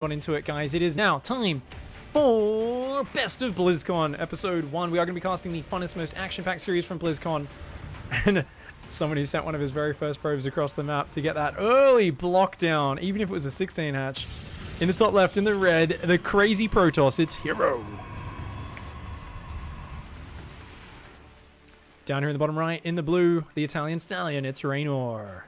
On into it, guys. It is now time for Best of BlizzCon Episode 1. We are going to be casting the funnest, most action-packed series from BlizzCon. And someone who sent one of his very first probes across the map to get that early block down, even if it was a 16 hatch. In the top left, in the red, the crazy Protoss, it's Hero. Down here in the bottom right, in the blue, the Italian Stallion, it's Reynor.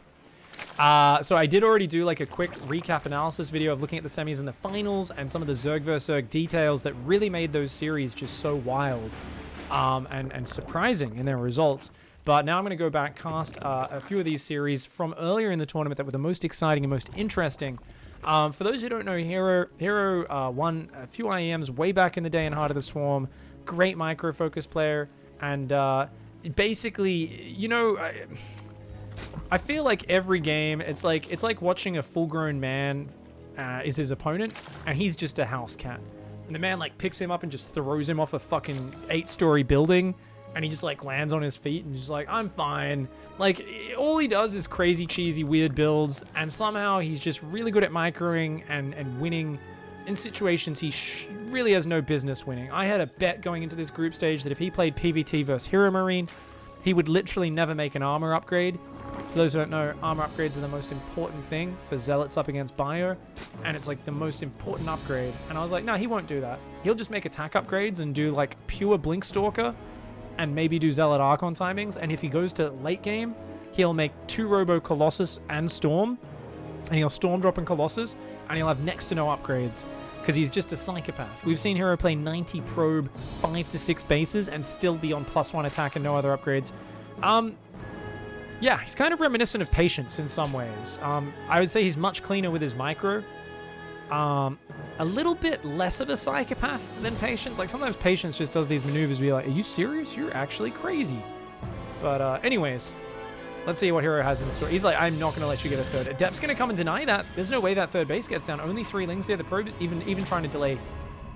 So I did already do like a quick recap analysis video of looking at the semis and the finals and some of the Zerg vs. Zerg details that really made those series just so wild and surprising in their results. But now I'm going to go back, cast a few of these series from earlier in the tournament that were the most exciting and most interesting. For those who don't know, Hero won a few IEMs way back in the day in Heart of the Swarm. Great micro-focus player. And basically, you know... I feel like every game, it's like watching a full-grown man is his opponent, and he's just a house cat. And the man like picks him up and just throws him off a fucking 8-story building, and he just like lands on his feet and just like, I'm fine. Like all he does is crazy, cheesy, weird builds, and somehow he's just really good at microing and winning in situations he really has no business winning. I had a bet going into this group stage that if he played PvT versus Hero Marine, he would literally never make an armor upgrade. For those who don't know, armor upgrades are the most important thing for Zealots up against Bio, and it's like the most important upgrade. And I was like, no, he won't do that. He'll just make attack upgrades and do like pure Blink Stalker and maybe do Zealot Archon timings. And if he goes to late game, he'll make 2 Robo Colossus and Storm, and he'll Storm drop in Colossus, and he'll have next to no upgrades because he's just a psychopath. We've seen Hero play 90 probe, 5 to 6 bases, and still be on +1 attack and no other upgrades. Yeah, he's kind of reminiscent of Patience in some ways. I would say he's much cleaner with his micro. A little bit less of a psychopath than Patience. Like, sometimes Patience just does these maneuvers where you're like, are you serious? You're actually crazy. But anyways, let's see what Hero has in store. He's like, I'm not going to let you get a third. Adept's going to come and deny that. There's no way that third base gets down. Only 3 lings here. The probe is even trying to delay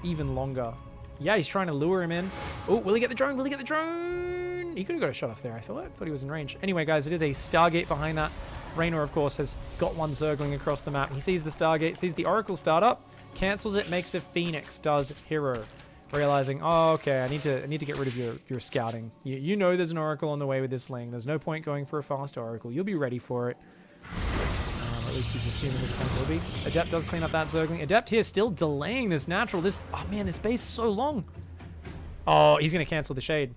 even longer. Yeah, he's trying to lure him in. Oh, will he get the drone? Will he get the drone? He could have got a shot off there, I thought he was in range. Anyway, guys, it is a Stargate behind that. Raynor, of course, has got one Zergling across the map. He sees the Stargate, sees the Oracle start up, cancels it, makes a Phoenix, does Hero. Realizing, oh, okay, I need to get rid of your scouting. You know there's an Oracle on the way with this Ling. There's no point going for a fast Oracle. You'll be ready for it. At least he's assuming this kind will be. Adept does clean up that Zergling. Adept here still delaying this natural. Oh man, this base is so long. Oh, he's going to cancel the Shade.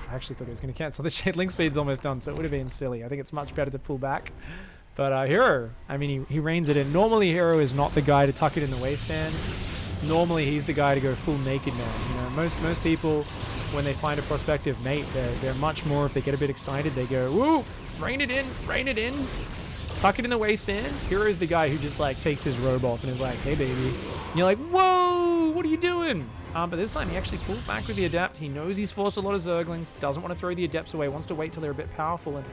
I actually thought he was going to cancel the Shade. Link speed's almost done, so it would have been silly. I think it's much better to pull back. But Hero, I mean, he reins it in. Normally, Hero is not the guy to tuck it in the waistband. Normally, he's the guy to go full naked man. You know, most people, when they find a prospective mate, they're much more, if they get a bit excited, they go, woo, rein it in, tuck it in the waistband. Hero's the guy who just like takes his robe off and is like, hey baby. And you're like, whoa, what are you doing? But this time he actually pulls back with the Adept. He knows he's forced a lot of Zerglings, doesn't want to throw the Adepts away, wants to wait till they're a bit powerful, and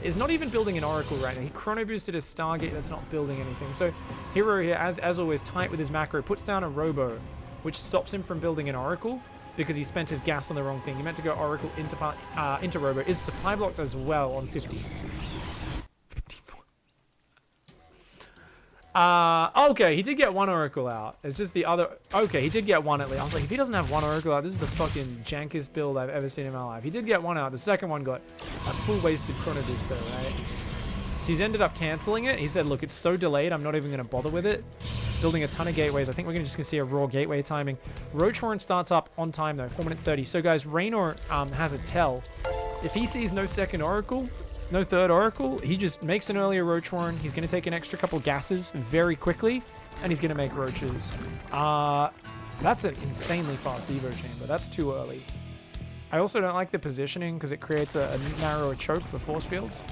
is not even building an Oracle right now. He chrono boosted a Stargate that's not building anything. So Hero here, as always, tight with his macro, puts down a Robo, which stops him from building an Oracle because he spent his gas on the wrong thing. He meant to go Oracle into Robo. Is supply blocked as well on 50. Okay, he did get one Oracle out. It's just the other... Okay, he did get one at least. I was like, if he doesn't have one Oracle out, this is the fucking jankest build I've ever seen in my life. He did get one out. The second one got a full wasted chrono boost though, right? So he's ended up canceling it. He said, look, it's so delayed, I'm not even going to bother with it. Building a ton of gateways. I think we're just going to see a raw gateway timing. Roach Horn starts up on time though, 4 minutes 30. So guys, Reynor has a tell. If he sees no second Oracle... No third Oracle, he just makes an earlier Roach Horn. He's going to take an extra couple gases very quickly, and he's going to make Roaches. That's an insanely fast Evo Chamber. That's too early. I also don't like the positioning because it creates a narrower choke for force fields.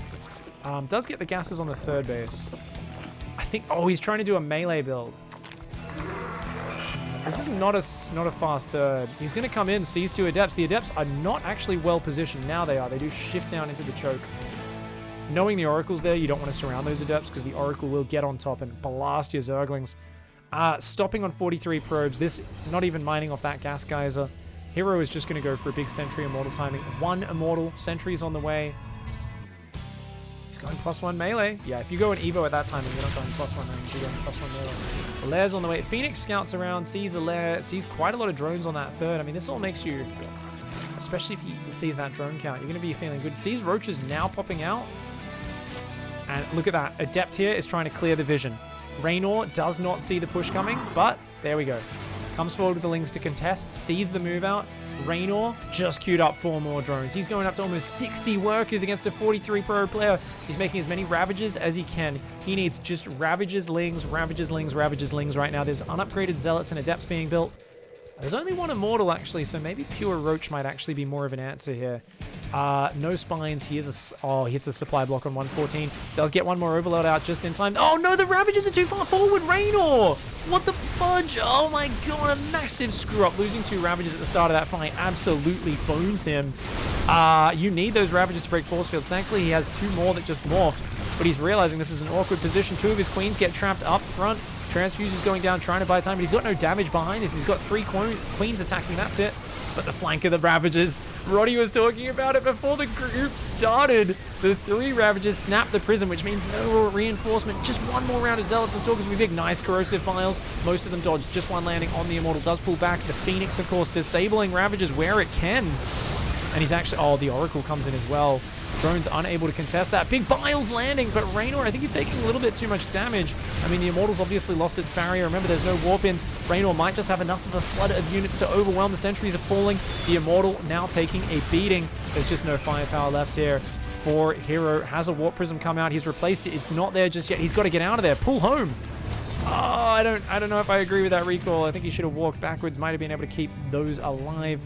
Does get the gases on the third base. I think... Oh, he's trying to do a melee build. This is not a fast third. He's going to come in, sees 2 Adepts. The Adepts are not actually well positioned. Now they are. They do shift down into the choke. Knowing the Oracle's there, you don't want to surround those Adepts because the Oracle will get on top and blast your Zerglings. Stopping on 43 probes. This, not even mining off that gas geyser. Hero is just going to go for a big Sentry Immortal timing. 1 Immortal. Sentry's on the way. He's going +1 melee. Yeah, if you go an Evo at that time and you're not going +1 range, you're going +1 melee. Lair's on the way. Phoenix scouts around, sees a lair, sees quite a lot of drones on that third. I mean, this all makes you, especially if he sees that drone count, you're going to be feeling good. Sees roaches now popping out. And look at that. Adept here is trying to clear the vision. Reynor does not see the push coming, but there we go. Comes forward with the Lings to contest, sees the move out. Reynor just queued up 4 more drones. He's going up to almost 60 workers against a 43 pro player. He's making as many Ravages as he can. He needs just Ravages, Lings, Ravages, Lings, Ravages, Lings right now. There's unupgraded Zealots and Adepts being built. There's only one Immortal, actually, so maybe pure Roach might actually be more of an answer here. No Spines. He hits a supply block on 114. Does get one more Overload out just in time. Oh, no, the Ravages are too far forward. Reynor! What the fudge? Oh, my God, a massive screw-up. Losing 2 Ravages at the start of that fight absolutely bones him. You need those Ravages to break force fields. Thankfully, he has 2 more that just morphed, but he's realizing this is an awkward position. 2 of his Queens get trapped up front. Transfuse is going down, trying to buy time, but he's got no damage behind this. He's got 3 Queens attacking, that's it. But the flank of the Ravages, Roddy was talking about it before the group started. The 3 Ravages snapped the Prism, which means no reinforcement. Just 1 more round of Zealots and Stalkers with big, nice corrosive files. Most of them dodge. Just 1 landing on the Immortal. Does pull back. The Phoenix, of course, disabling Ravages where it can. And he's actually... Oh, the Oracle comes in as well. Drone's unable to contest that. Big Bile's landing, but Reynor, I think he's taking a little bit too much damage. I mean, the Immortal's obviously lost its barrier. Remember, there's no Warpins. Reynor might just have enough of a flood of units to overwhelm. The sentries are falling. The Immortal now taking a beating. There's just no firepower left here for Hero. Has a Warp Prism come out. He's replaced it. It's not there just yet. He's got to get out of there. Pull home. Oh, I don't know if I agree with that recall. I think he should have walked backwards. Might have been able to keep those alive.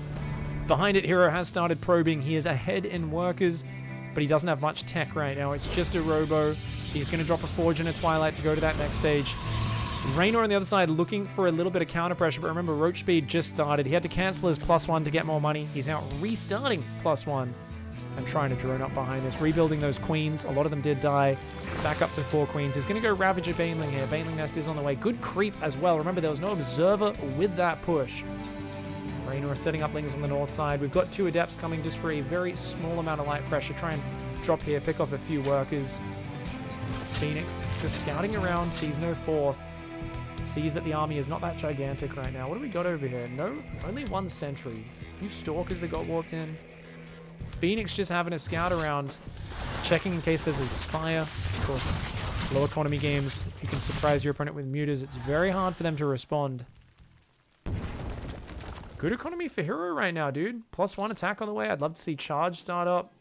Behind it, Hero has started probing. He is ahead in workers, but he doesn't have much tech right now. It's just a Robo. He's going to drop a Forge and a Twilight to go to that next stage. Reynor on the other side looking for a little bit of counter pressure, but remember, Roach Speed just started. He had to cancel his +1 to get more money. He's now restarting +1 and trying to drone up behind this, rebuilding those Queens. A lot of them did die. Back up to 4 Queens. He's going to go Ravager Baneling here. Baneling Nest is on the way. Good creep as well. Remember, there was no Observer with that push. Reynor setting up Lings on the north side. We've got 2 Adepts coming just for a very small amount of light pressure. Try and drop here, pick off a few workers. Phoenix just scouting around, sees no 4th. Sees that the army is not that gigantic right now. What do we got over here? No, only 1 sentry. A few Stalkers that got warped in. Phoenix just having a scout around, checking in case there's a Spire. Of course, low economy games, if you can surprise your opponent with mutas, it's very hard for them to respond. Good economy for Hero right now, dude. +1 attack on the way. I'd love to see Charge start up.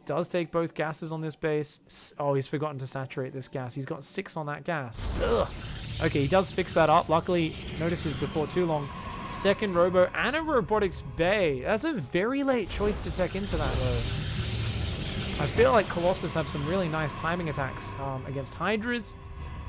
Does take both gases on this base. Oh, he's forgotten to saturate this gas. He's got 6 on that gas. Ugh. Okay, he does fix that up. Luckily, notices before too long. 2nd Robo and a Robotics Bay. That's a very late choice to tech into that, though. I feel like Colossus have some really nice timing attacks against Hydras.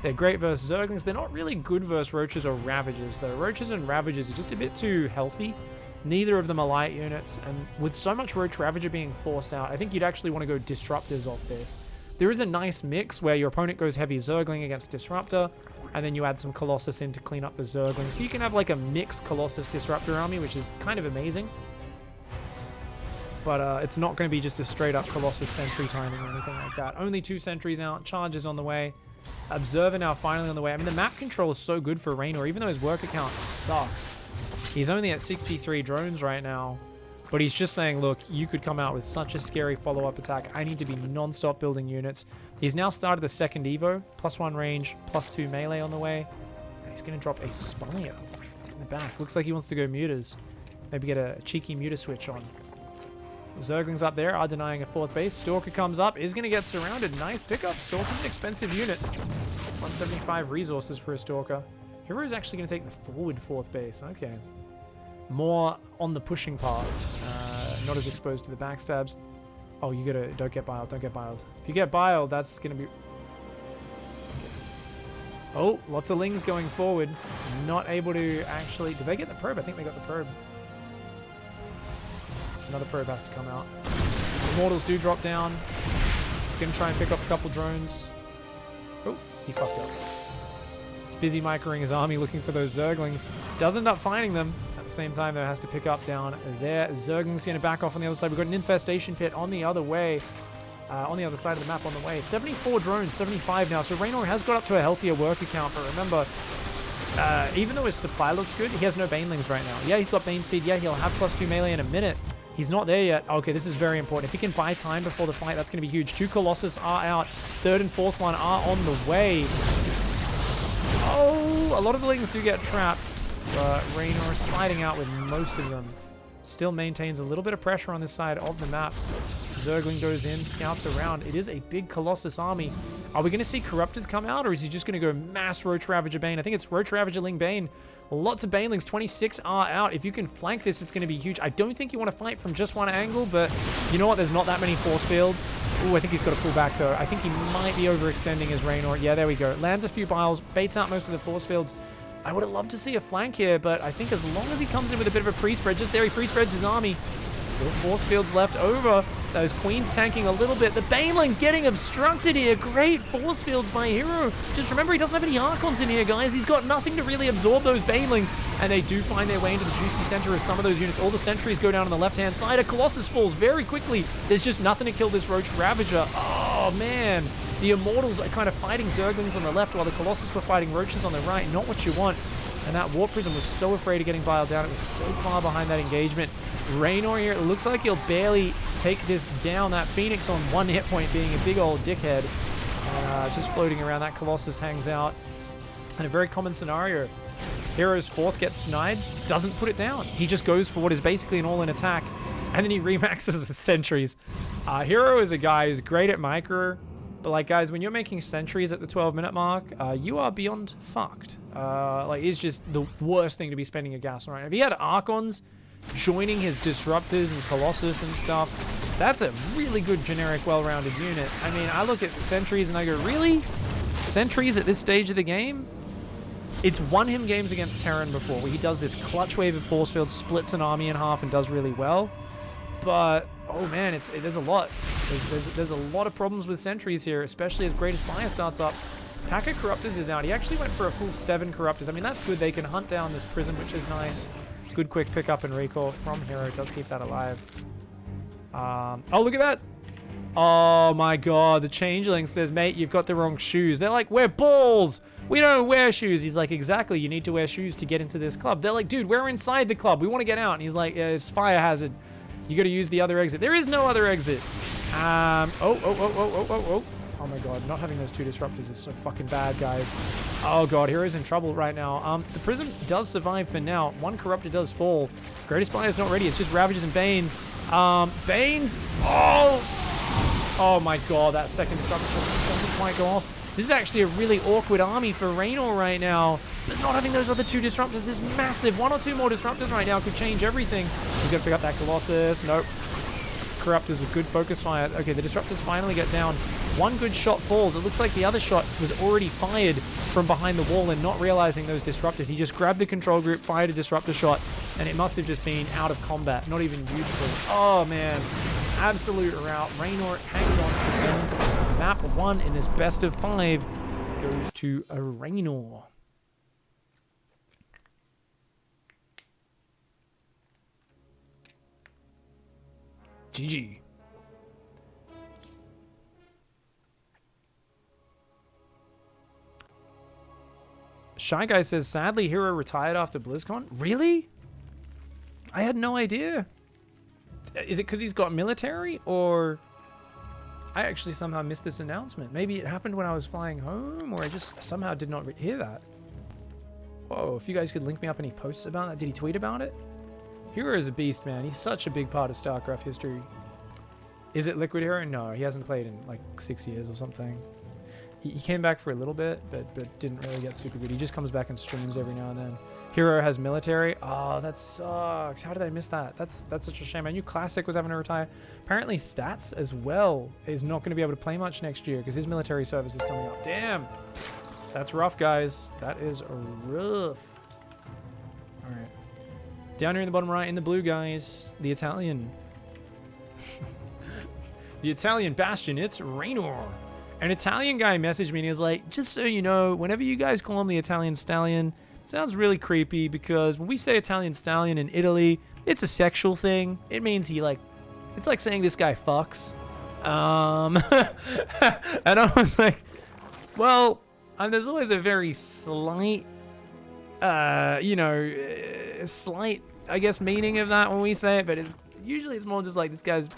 They're great versus Zerglings. They're not really good versus Roaches or Ravagers, though. Roaches and Ravagers are just a bit too healthy. Neither of them are light units, and with so much Roach Ravager being forced out, I think you'd actually want to go Disruptors off this. There is a nice mix where your opponent goes heavy Zergling against Disruptor, and then you add some Colossus in to clean up the Zergling. So you can have like a mixed Colossus Disruptor army, which is kind of amazing. But it's not going to be just a straight up Colossus Sentry timing or anything like that. Only 2 sentries out, Charges on the way. Observer now finally on the way. I mean, the map control is so good for Reynor, even though his worker count sucks. He's only at 63 drones right now, but he's just saying, look, you could come out with such a scary follow-up attack. I need to be non-stop building units. He's now started the 2nd Evo, +1 range, +2 melee on the way. And he's going to drop a Spire in the back. Looks like he wants to go mutas. Maybe get a cheeky muta switch on. Zerglings up there are denying a 4th base. Stalker comes up, is going to get surrounded. Nice pickup. Stalker's an expensive unit. 175 resources for a Stalker. Hero is actually going to take the forward 4th base. Okay. More on the pushing path. Not as exposed to the backstabs. Oh, you gotta... Don't get biled. Don't get biled. If you get biled, that's going to be... Oh, lots of Lings going forward. Not able to actually... Did they get the probe? I think they got the probe. Another probe has to come out. Immortals do drop down. Gonna try and pick up a couple drones. Oh, he fucked up. He's busy microing his army looking for those Zerglings. Does end up finding them. At the same time, though, has to pick up down there. Zergling's gonna back off on the other side. We've got an infestation pit on the other way. on the other side of the map on the way. 74 drones, 75 now. So Reynor has got up to a healthier worker count. But remember, even though his supply looks good, he has no banelings right now. Yeah, he's got bane speed. Yeah, he'll have +2 melee in a minute. He's not there yet. Okay, this is very important. If he can buy time before the fight, that's going to be huge. 2 Colossus are out. 3rd and 4th one are on the way. Oh, a lot of the lings do get trapped. But Reynor is sliding out with most of them. Still maintains a little bit of pressure on this side of the map. Zergling goes in, scouts around. It is a big Colossus army. Are we going to see Corruptors come out, or is he just going to go mass Roach Ravager Bane? I think it's Roach Ravager Ling Bane. Lots of Banelings, 26 are out. If you can flank this, it's going to be huge. I don't think you want to fight from just one angle, but you know what? There's not that many force fields. Ooh, I think he's got to pull back, though. I think he might be overextending his Reynor. Yeah, there we go. Lands a few biles, baits out most of the force fields. I would have loved to see a flank here, but I think as long as he comes in with a bit of a pre-spread, just there he pre-spreads his army. Still force fields left over. Those queens tanking a little bit. The Banelings getting obstructed here. Great force fields by Hero. Just remember, he doesn't have any Archons in here, guys. He's got nothing to really absorb those Banelings, and they do find their way into the juicy center of some of those units. All the sentries go down on the left-hand side. A Colossus falls very quickly. There's just nothing to kill this Roach Ravager. Oh, man. The Immortals are kind of fighting Zerglings on the left while the Colossus were fighting Roaches on the right. Not what you want. And that Warp Prism was so afraid of getting biled down. It was so far behind that engagement. Reynor here, it looks like he'll barely take this down. That Phoenix on 1 hit point being a big old dickhead. Just floating around. That Colossus hangs out. And a very common scenario. Hero's 4th gets sniped, doesn't put it down. He just goes for what is basically an all-in attack. And then he remaxes with sentries. Hero is a guy who's great at micro. But like, guys, when you're making sentries at the 12-minute mark, you are beyond fucked. Like, it's just the worst thing to be spending your gas on right now. If he had Archons joining his Disruptors and Colossus and stuff, that's a really good, generic, well-rounded unit. I mean, I look at sentries and I go, really? Sentries at this stage of the game? It's won him games against Terran before, where he does this clutch wave of force field, splits an army in half, and does really well. But oh man, there's a lot. There's a lot of problems with sentries here, especially as Greatest Fire starts up. Pack of Corruptors is out. He actually went for a full 7 Corruptors. I mean, that's good. They can hunt down this prison, which is nice. Good quick pickup and recall from Hero. Does keep that alive. Oh, look at that. Oh my god, the Changeling says, mate, you've got the wrong shoes. They're like, we're balls. We don't wear shoes. He's like, exactly, you need to wear shoes to get into this club. They're like, dude, we're inside the club. We want to get out. And he's like, yeah, it's fire hazard. You got to use the other exit. There is no other exit. Oh my god, not having those 2 Disruptors is so fucking bad, guys. Oh god, Hero's in trouble right now. The Prism does survive for now. 1 Corruptor does fall. Greatest Spire is not ready. It's just Ravages and Banes. Banes. Oh my god, that second Disruptor shot doesn't quite go off. This is actually a really awkward army for Reynor right now. But not having those other 2 Disruptors is massive. 1 or 2 more Disruptors right now could change everything. He's got to pick up that Colossus. Nope. Corruptors with good focus fire. Okay, the Disruptors finally get down. 1 good shot falls. It looks like the other shot was already fired from behind the wall and not realizing those Disruptors. He just grabbed the control group, fired a Disruptor shot, and it must have just been out of combat. Not even useful. Oh, man. Absolute rout. Reynor hangs on, defends. Map 1 in this best of 5 goes to a Reynor. GG. Shy Guy says, sadly, Hero retired after BlizzCon. Really? I had no idea. Is it because he's got military, or I actually somehow missed this announcement? Maybe it happened when I was flying home, or I just somehow did not hear that. Whoa, if you guys could link me up any posts about that. Did he tweet about it? Hero is a beast, man. He's such a big part of StarCraft history. Is it Liquid Hero? No, he hasn't played in like 6 years or something. He came back for a little bit, but didn't really get super good. He just comes back and streams every now and then. Hero has military. Oh, that sucks. How did I miss that? That's such a shame. I knew Classic was having to retire. Apparently Stats as well is not going to be able to play much next year because his military service is coming up. Damn. That's rough, guys. That is rough. All right. Down here in the bottom right, in the blue, guys, the Italian. The Italian Bastion, it's Reynor. An Italian guy messaged me and he was like, just so you know, whenever you guys call him the Italian Stallion, it sounds really creepy because when we say Italian Stallion in Italy, it's a sexual thing. It means he like, it's like saying this guy fucks. And I was like, well, there's always a very slight, slight, I guess, meaning of that when we say it, but usually it's more just like this guy's,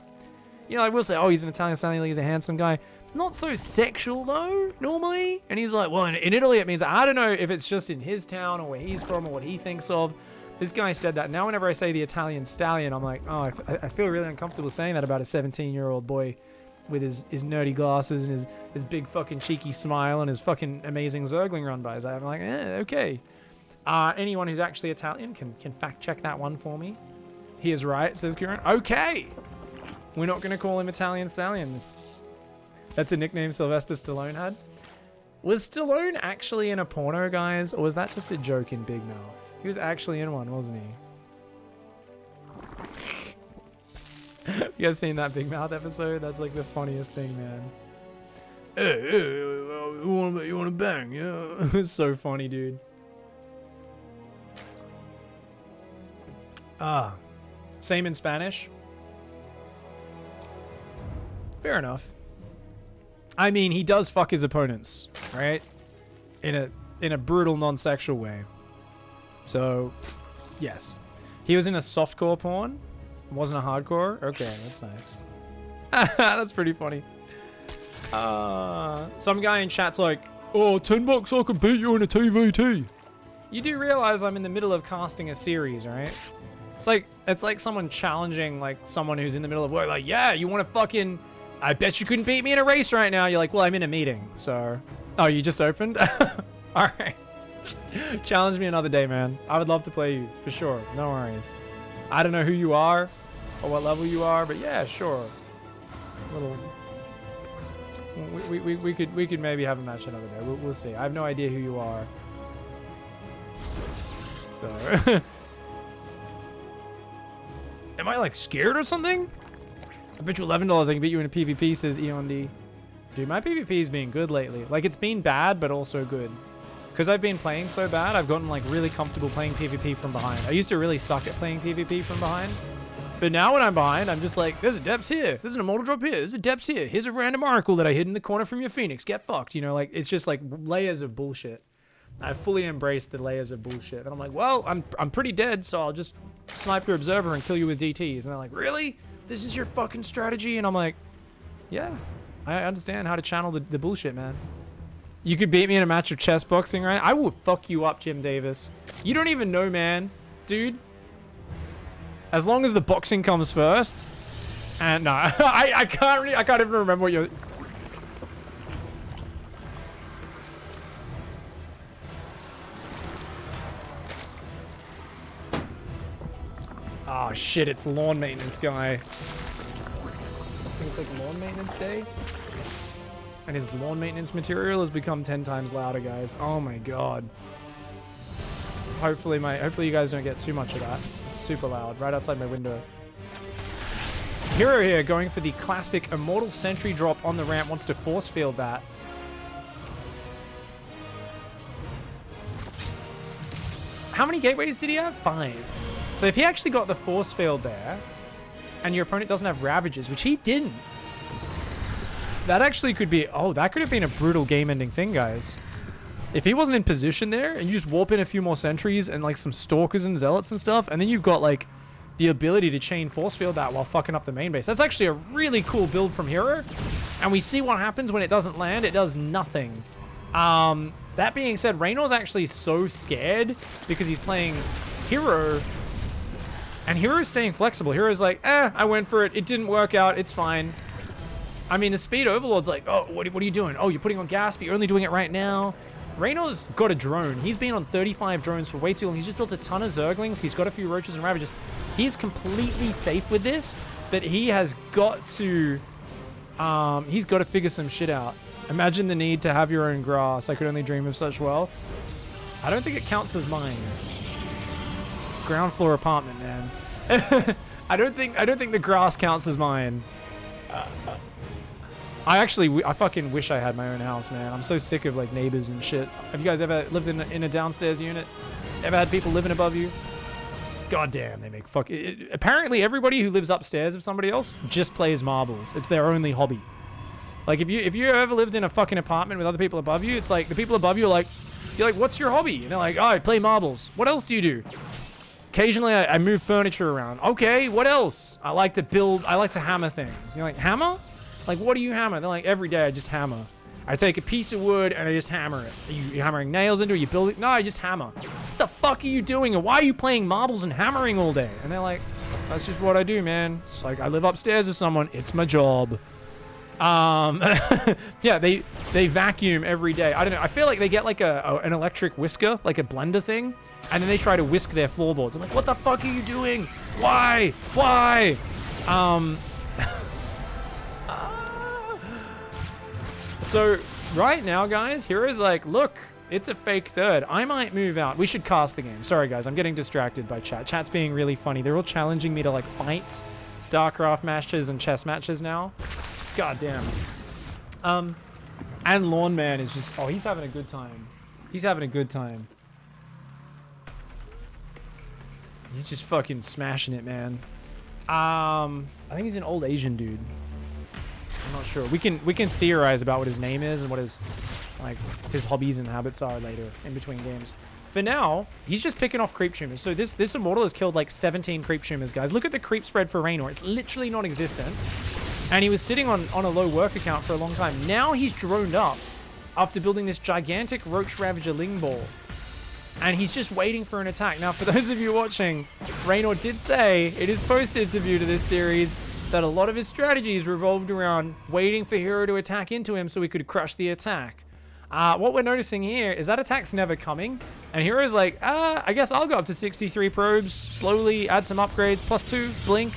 I will say, oh, he's an Italian sounding like he's a handsome guy. Not so sexual though, normally. And he's like, well, in Italy it means, I don't know if it's just in his town or where he's from or what he thinks of. This guy said that. Now whenever I say the Italian stallion, I'm like, oh, I feel really uncomfortable saying that about a 17-year-old boy with his nerdy glasses and his big fucking cheeky smile and his fucking amazing Zergling run by his eye. I'm like, okay. Anyone who's actually Italian can fact check that one for me. He is right, says Kieran. Okay. We're not going to call him Italian Stallion. That's a nickname Sylvester Stallone had. Was Stallone actually in a porno, guys? Or was that just a joke in Big Mouth? He was actually in one, wasn't he? You guys seen that Big Mouth episode? That's like the funniest thing, man. Hey, you want to bang? Yeah. It's so funny, dude. Same in Spanish. Fair enough. I mean, he does fuck his opponents, right? In a brutal, non-sexual way. So, yes. He was in a softcore porn. Wasn't a hardcore. Okay, that's nice. That's pretty funny. Some guy in chat's like, oh, $10 I can beat you in a TVT. You do realize I'm in the middle of casting a series, right? It's like someone challenging like someone who's in the middle of work. Like, yeah, you want to fucking... I bet you couldn't beat me in a race right now. You're like, well, I'm in a meeting, so... Oh, you just opened? All right. Challenge me another day, man. I would love to play you, for sure. No worries. I don't know who you are or what level you are, but yeah, sure. We could maybe have a match another day. We'll see. I have no idea who you are. So... Am I like scared or something? I bet you $11 I can beat you in a PvP, says Eon D. Dude, my PvP's been good lately. Like, it's been bad, but also good. Because I've been playing so bad, I've gotten like really comfortable playing PvP from behind. I used to really suck at playing PvP from behind. But now when I'm behind, I'm just like, there's a depths here. There's an immortal drop here. There's a depths here. Here's a random oracle that I hid in the corner from your Phoenix. Get fucked. You know, like, it's just like layers of bullshit. I've fully embraced the layers of bullshit. And I'm like, well, I'm pretty dead, so I'll just snipe your observer and kill you with DTs. And they're like, really? This is your fucking strategy? And I'm like, yeah, I understand how to channel the bullshit, man. You could beat me in a match of chess boxing, right? I will fuck you up, Jim Davis. You don't even know, man. Dude. As long as the boxing comes first. And no, I can't even remember what you're... Oh shit, it's lawn maintenance guy. I think it's like lawn maintenance day. And his lawn maintenance material has become 10 times louder, guys. Oh my god. Hopefully you guys don't get too much of that. It's super loud, right outside my window. Hero here going for the classic Immortal Sentry drop on the ramp, wants to force field that. How many gateways did he have? 5. So if he actually got the force field there, and your opponent doesn't have Ravages, which he didn't, that actually could be... Oh, that could have been a brutal game-ending thing, guys. If he wasn't in position there, and you just warp in a few more sentries and like some Stalkers and Zealots and stuff, and then you've got like the ability to chain force field that while fucking up the main base. That's actually a really cool build from Hero. And we see what happens when it doesn't land. It does nothing. That being said, Reynor's actually so scared because he's playing Hero... And Hero's staying flexible. Hero's like, I went for it. It didn't work out. It's fine. I mean, the Speed Overlord's like, oh, what are you doing? Oh, you're putting on gas, but you're only doing it right now. Reynor's got a drone. He's been on 35 drones for way too long. He's just built a ton of Zerglings. He's got a few Roaches and Ravages. He's completely safe with this, but he has got to, he's got to figure some shit out. Imagine the need to have your own grass. I could only dream of such wealth. I don't think it counts as mine. Ground floor apartment, man. I don't think the grass counts as mine. I fucking wish I had my own house, man. I'm so sick of like neighbors and shit. Have you guys ever lived in a downstairs unit? Ever had people living above you? God damn, they make apparently everybody who lives upstairs of somebody else just plays marbles. It's their only hobby. Like if you ever lived in a fucking apartment with other people above you, it's like the people above you are like, you're like, what's your hobby? And they're like, oh, I play marbles. What else do you do? Occasionally I move furniture around. Okay, what else? I like to hammer things. You're like, hammer? Like, what do you hammer? They're like, every day I just hammer. I take a piece of wood and I just hammer it. Are you hammering nails into it? You build it? No, I just hammer. What the fuck are you doing? And why are you playing marbles and hammering all day? And they're like, that's just what I do, man. It's like, I live upstairs with someone. It's my job. Yeah, they vacuum every day. I don't know. I feel like they get like an electric whisker, like a blender thing. And then they try to whisk their floorboards. I'm like, what the fuck are you doing? Why? Why? So right now, guys, Hero's like, look, it's a fake third. I might move out. We should cast the game. Sorry, guys. I'm getting distracted by chat. Chat's being really funny. They're all challenging me to like fights, StarCraft matches, and chess matches now. God damn. And Lawn Man is just, oh, he's having a good time. He's having a good time. He's just fucking smashing it, man. I think he's an old Asian dude. I'm not sure. We can theorize about what his name is and what his hobbies and habits are later in between games. For now, he's just picking off creep tumors. So this immortal has killed like 17 creep tumors, guys. Look at the creep spread for Reynor. It's literally non-existent. And he was sitting on a low work account for a long time. Now he's droned up after building this gigantic Roach Ravager Ling Ball. And he's just waiting for an attack. Now, for those of you watching, Reynor did say in his post-interview to this series that a lot of his strategies revolved around waiting for Hero to attack into him so he could crush the attack. What we're noticing here is that attack's never coming. And Hero's like, I guess I'll go up to 63 probes, slowly add some upgrades, +2, blink,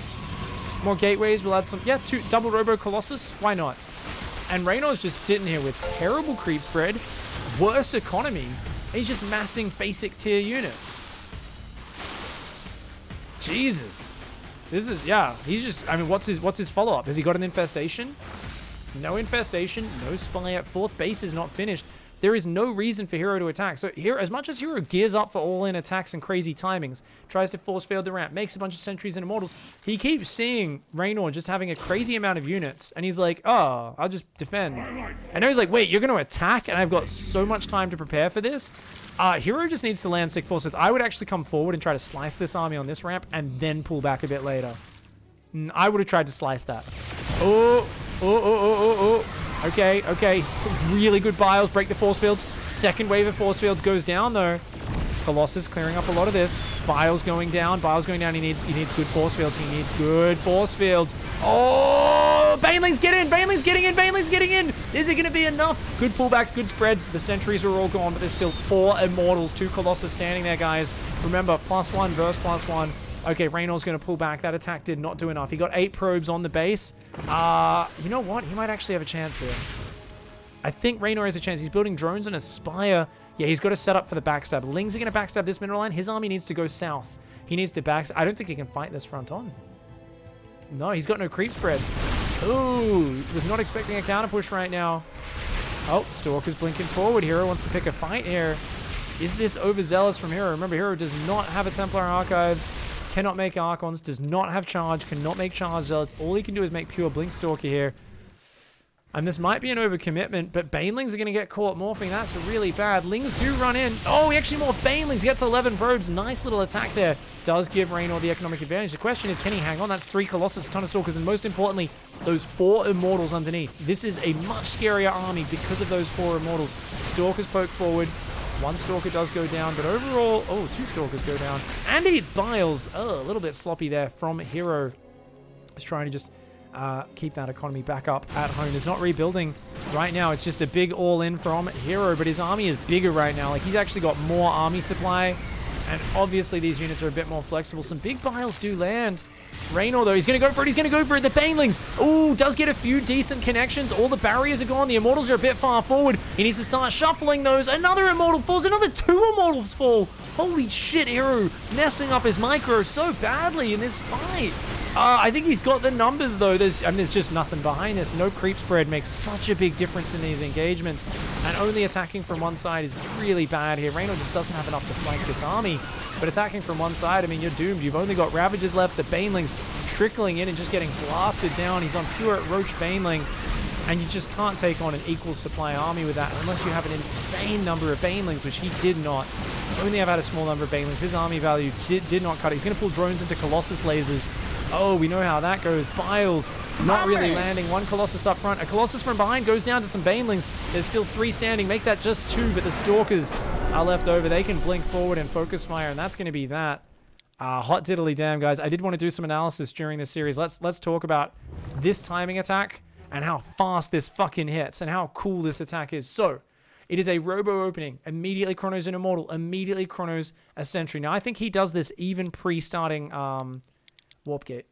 more gateways, we'll add some, yeah, 2, double Robo Colossus, why not? And Reynor's just sitting here with terrible creep spread, worse economy, and he's just massing basic tier units. Jesus. This is, yeah, he's just, I mean, what's his follow-up? Has he got an infestation? No infestation, no spy at fourth base is not finished. There is no reason for Hero to attack. So here, as much as Hero gears up for all-in attacks and crazy timings, tries to force field the ramp, makes a bunch of sentries and immortals, he keeps seeing Reynor just having a crazy amount of units, and he's like, oh, I'll just defend. And now he's like, wait, you're going to attack, and I've got so much time to prepare for this? Hero just needs to land sick forces. I would actually come forward and try to slice this army on this ramp, and then pull back a bit later. I would have tried to slice that. Oh. Okay. Really good bios, break the force fields. Second wave of force fields goes down, though. Colossus clearing up a lot of this. Bios going down. He needs good force fields. Oh, Baneling's get in. Baneling's getting in. Is it going to be enough? Good pullbacks, good spreads. The sentries are all gone, but there's still 4 immortals, 2 Colossus standing there, guys. Remember, +1 versus +1. Okay, Reynor's going to pull back. That attack did not do enough. He got 8 probes on the base. You know what? He might actually have a chance here. I think Reynor has a chance. He's building drones and a Spire. Yeah, he's got to set up for the backstab. Lings are going to backstab this mineral line. His army needs to go south. He needs to backstab. I don't think he can fight this front on. No, he's got no creep spread. Ooh, was not expecting a counter push right now. Oh, Stalker's blinking forward. Hero wants to pick a fight here. Is this overzealous from Hero? Remember, Hero does not have a Templar Archives. Cannot make Archons, does not have charge, cannot make charge zealots. All he can do is make pure Blink Stalker here. And this might be an overcommitment, but Banelings are going to get caught morphing. That's really bad. Lings do run in. Oh, he actually morphed Banelings. Gets 11 probes. Nice little attack there. Does give Reynor the economic advantage. The question is, can he hang on? That's 3 Colossus, a ton of Stalkers, and most importantly, those 4 Immortals underneath. This is a much scarier army because of those 4 Immortals. Stalkers poke forward. 1 Stalker does go down, but overall, 2 Stalkers go down. And he eats Biles. Oh, a little bit sloppy there from Hero. He's trying to just keep that economy back up at home. He's not rebuilding right now. It's just a big all-in from Hero, but his army is bigger right now. Like, he's actually got more army supply, and obviously these units are a bit more flexible. Some big Biles do land. Reynor, though, he's going to go for it. The Banelings, ooh, does get a few decent connections. All the barriers are gone. The Immortals are a bit far forward. He needs to start shuffling those. Another Immortal falls. Another 2 Immortals fall. Holy shit, Hero messing up his micro so badly in this fight. I think he's got the numbers, though. There's just nothing behind this. No creep spread makes such a big difference in these engagements. And only attacking from one side is really bad here. Reynor just doesn't have enough to flank this army. But attacking from one side, I mean, you're doomed. You've only got Ravagers left. The Baneling's trickling in and just getting blasted down. He's on pure Roach Baneling. And you just can't take on an equal supply army with that unless you have an insane number of Banelings, which he did not. Only have had a small number of Banelings. His army value did not cut it. He's going to pull drones into Colossus lasers. Oh, we know how that goes. Biles not really landing. One Colossus up front. A Colossus from behind goes down to some Banelings. There's still 3 standing. Make that just 2, but the Stalkers are left over. They can blink forward and focus fire, and that's going to be that. Hot diddly damn, guys. I did want to do some analysis during this series. Let's talk about this timing attack and how fast this fucking hits and how cool this attack is. So, it is a robo opening. Immediately chronos an Immortal. Immediately chronos a Sentry. Now, I think he does this even pre-starting Warp Gate.